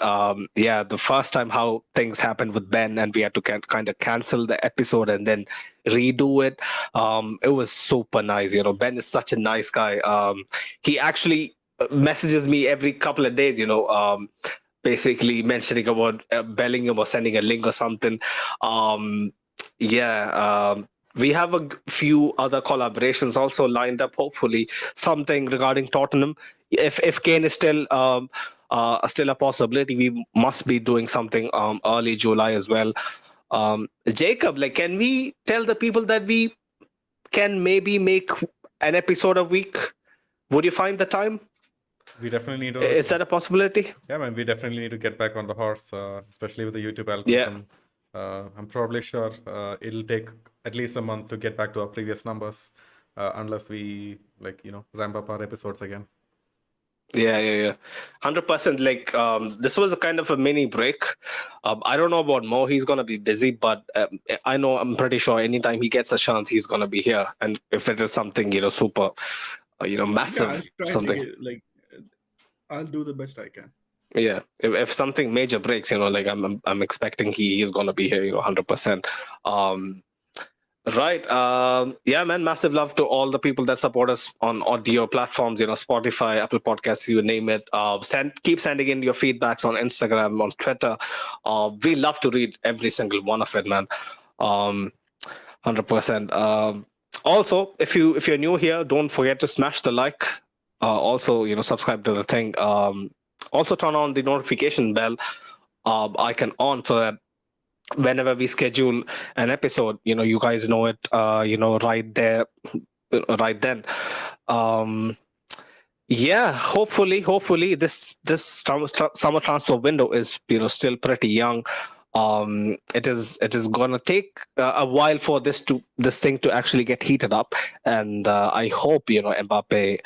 yeah, the first time how things happened with Ben and we had to kind of cancel the episode and then redo it. It was super nice. Ben is such a nice guy. He actually messages me every couple of days, basically mentioning about Bellingham or sending a link or something. We have a few other collaborations also lined up, hopefully something regarding Tottenham. If Kane is still a possibility, we must be doing something early July as well. Jacob, like, can we tell the people that we can maybe make an episode a week? Would you find the time? We definitely need to. Is that a possibility? Yeah, man. We definitely need to get back on the horse, especially with the YouTube algorithm. Yeah. I'm probably sure it'll take at least a month to get back to our previous numbers, unless we ramp up our episodes again. Yeah. 100%. Like, this was a kind of a mini break. I don't know about Mo. He's gonna be busy, but I'm pretty sure anytime he gets a chance, he's gonna be here. And if it is something super, massive, something. I'll do the best I can. Yeah, if something major breaks, like I'm expecting he is gonna be here, 100%. Right. Yeah, man. Massive love to all the people that support us on audio platforms, Spotify, Apple Podcasts, you name it. Keep sending in your feedbacks on Instagram, on Twitter. We love to read every single one of it, man. 100%. Also, if you're new here, don't forget to smash the like. Also, subscribe to the thing. Also, turn on the notification bell icon on so that whenever we schedule an episode, you guys know it, right there, right then. Yeah, hopefully this summer transfer window is still pretty young. It is gonna take a while for this thing to actually get heated up, and I hope Mbappe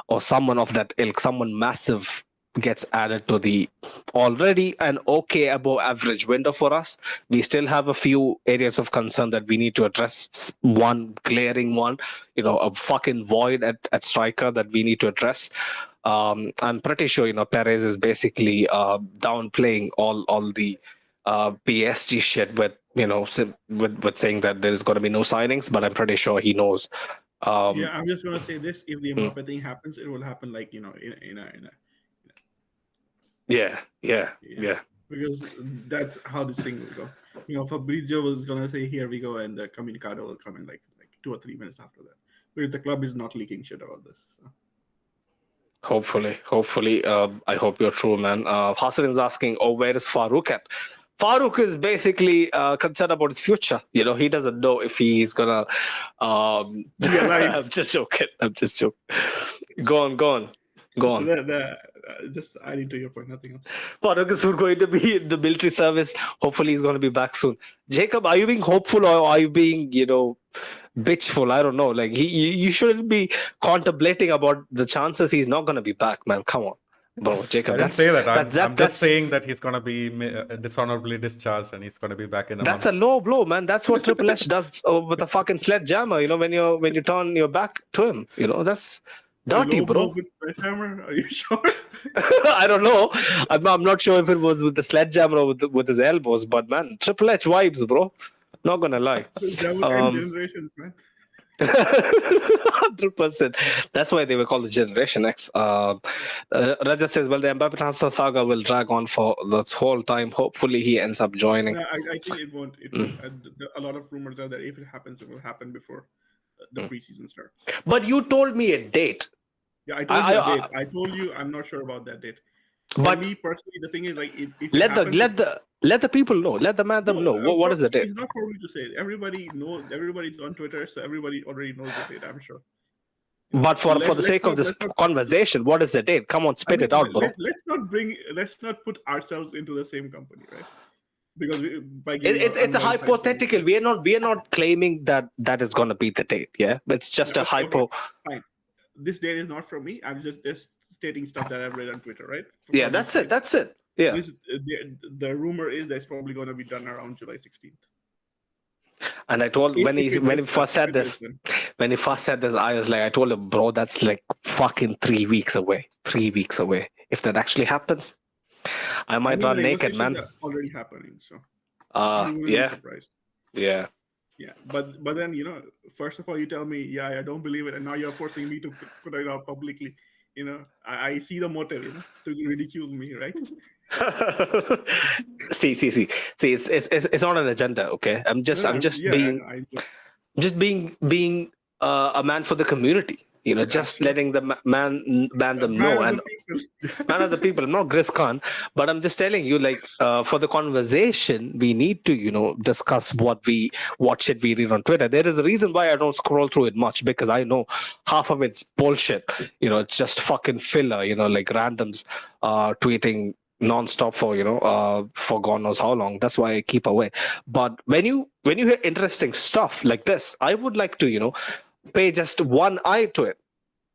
or someone of that ilk, someone massive, gets added to the already an okay above average window for us. We still have a few areas of concern that we need to address. One glaring one, a fucking void at striker that we need to address. I'm pretty sure Perez is basically downplaying all the PSG shit with with saying that there's going to be no signings, but I'm pretty sure he knows. Yeah, I'm just gonna say this: if the Mbappe thing happens, it will happen like in a. Yeah. Because that's how this thing will go. Fabrizio was gonna say, "Here we go," and the Comunicado will come in like 2 or 3 minutes after that. Because the club is not leaking shit about this. So. Hopefully, I hope you're true, man. Hassan is asking, where is Farouk at? Farouk is basically concerned about his future. He doesn't know if he's gonna. I'm just joking. Go on. Just adding to your point, nothing else. Farouk is going to be in the military service. Hopefully, he's going to be back soon. Jacob, are you being hopeful or are you being, bitchful? I don't know. Like you shouldn't be contemplating about the chances he's not going to be back, man. Come on. Bro, Jacob, I didn't say that. I'm that's just saying that he's gonna be dishonorably discharged and he's gonna be back in a that's month. a low blow, man. That's what Triple H does with a fucking sledgehammer. You know, when you turn your back to him, you know, that's dirty, Low blow bro. with sledgehammer? Are you sure? I don't know. I'm not sure if it was with the sledgehammer or with his elbows, but man, Triple H vibes, bro. Not gonna lie. That would end generations, man. 100%. That's why they were called the Generation X. Rajat says, well, the Mbappe transfer saga will drag on for this whole time. Hopefully, he ends up joining. No, I think it won't. It won't. A lot of rumors are that if it happens, it will happen before the preseason starts. But you told me a date. Yeah, I told you a date. I told you I'm not sure about that date. But me personally, the thing is, like, if let the people know. Let the man them know. What is the date? It's not for me to say. Everybody knows. Everybody's on Twitter, so everybody already knows the date. I'm sure. But for the sake of this conversation, what is the date? Come on, spit it out, bro. Let's not put ourselves into the same company, right? Because it's a hypothetical. We are not claiming that is going to be the date. Yeah, it's just a hypo. Fine. This date is not from me. I'm just stating stuff that I've read on Twitter, right? Yeah, that's it. That's it. Yeah. The rumor is that it's probably going to be done around July 16th. And I told when he first said this, I was like, I told him, bro, that's like fucking 3 weeks away. 3 weeks away. If that actually happens, I might run naked, man. Already happening, so. Yeah. Yeah. Yeah, but then, you know, first of all, you tell me, yeah, I don't believe it, and now you're forcing me to put it out publicly. You know, I see the motive, you know, to ridicule me, right? see, it's not an agenda, okay? I'm just being a man for the community. You know, just letting the man them know, and man of the people. I'm not Gris Khan, but I'm just telling you, like, for the conversation, we need to, you know, discuss what shit we read on Twitter. There is a reason why I don't scroll through it much, because I know half of it's bullshit. You know, it's just fucking filler. You know, like randoms tweeting non-stop for God knows how long. That's why I keep away. But when you hear interesting stuff like this, I would like to, you know, pay just one eye to it.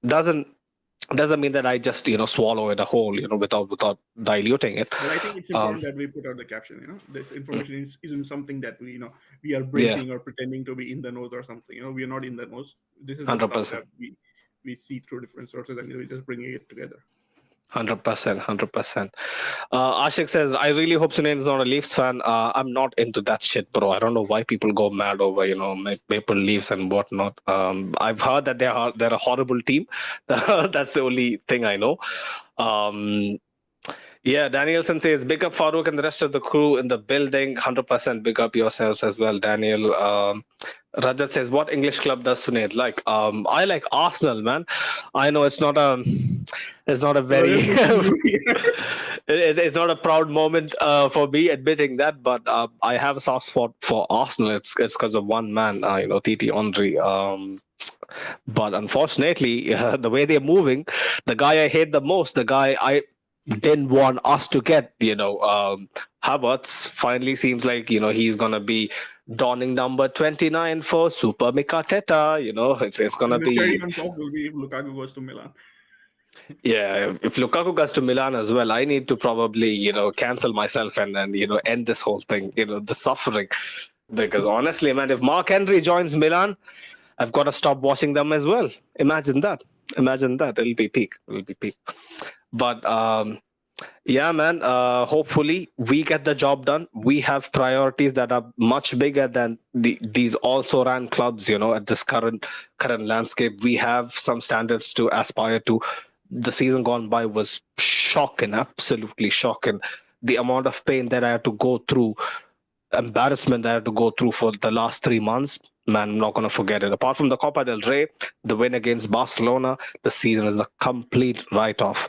Doesn't mean that I just, you know, swallow it whole, you know, without diluting it. But I think it's important that we put out the caption. You know, this information isn't something that we are breaking or pretending to be in the knows or something. You know, we are not in the knows. This is 100% that we see through different sources, and we're just bringing it together. 100%. Ashik says, I really hope Sunain is not a Leafs fan. I'm not into that shit, bro. I don't know why people go mad over, you know, Maple Leafs and whatnot. I've heard that they're a horrible team. That's the only thing I know. Yeah, Danielson says, big up Farouk and the rest of the crew in the building. 100% big up yourselves as well, Daniel. Rajat says, what English club does Sunaid like? I like Arsenal, man. I know it's not a very it's not a proud moment for me admitting that, but I have a soft spot for Arsenal. It's because of one man, you know, Titi Henry. But unfortunately, the way they're moving, the guy I hate the most, the guy I didn't want us to get, you know, Havertz finally seems like, you know, he's gonna be donning number 29 for Super Mikateta. You know, it's gonna be. The cherry on top will be if Lukaku goes to Milan. Yeah, if Lukaku goes to Milan as well, I need to probably, you know, cancel myself and you know, end this whole thing, you know, the suffering. Because honestly, man, if Mark Henry joins Milan, I've got to stop watching them as well. Imagine that. It'll be peak. But yeah, man, hopefully we get the job done. We have priorities that are much bigger than these also ran clubs, you know, at this current landscape. We have some standards to aspire to. The season gone by was shocking, absolutely shocking. The amount of pain that I had to go through, embarrassment that I had to go through for the last 3 months, man, I'm not going to forget it. Apart from the Copa del Rey, the win against Barcelona, the season is a complete write-off.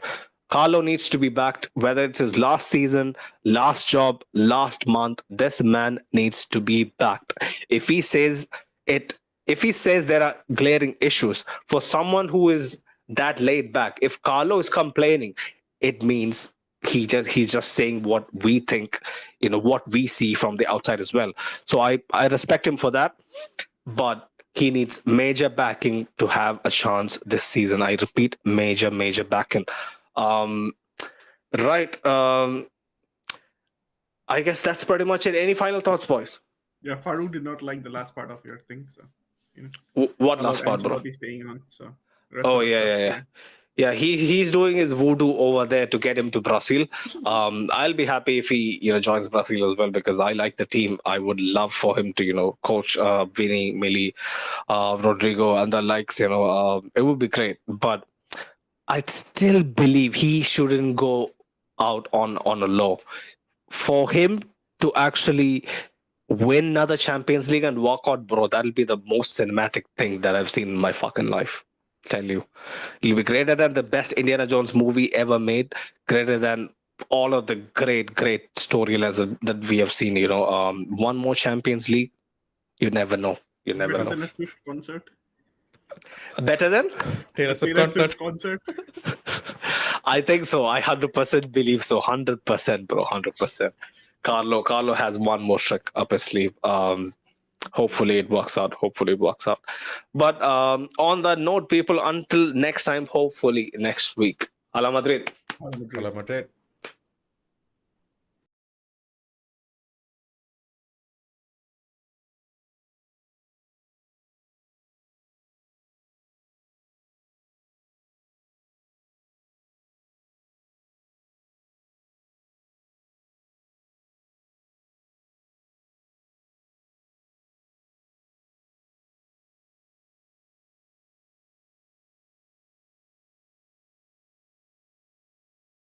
Carlo needs to be backed, whether it's his last season, last job, last month. This man needs to be backed. If he says there are glaring issues for someone who is that laid back, if Carlo is complaining, it means he's just saying what we think, you know, what we see from the outside as well. So I respect him for that, but he needs major backing to have a chance this season. I repeat, major backing. Right. I guess that's pretty much it. Any final thoughts, boys? Yeah, Farouk did not like the last part of your thing, so you know What about last part, bro? Ancelotti staying on. So the rest Oh of the yeah, stuff, yeah, yeah. Yeah, he's doing his voodoo over there to get him to Brazil. I'll be happy if he joins Brazil as well because I like the team. I would love for him to coach Vini, Millie, Rodrigo, and the likes. It would be great. But I still believe he shouldn't go out on a low. For him to actually win another Champions League and walk out, bro, that'll be the most cinematic thing that I've seen in my fucking life. Tell you. It'll be greater than the best Indiana Jones movie ever made, greater than all of the great storylines that we have seen. One more Champions League, you never know. You never better know. than a Swift concert. Better than? Taylor Swift Taylor concert. Swift concert. I think so. I 100% believe so. 100%, bro. 100%. Carlo has one more trick up his sleeve. Hopefully it works out. But on that note, people, until next time, hopefully next week. Hala Madrid. Hello, Madrid.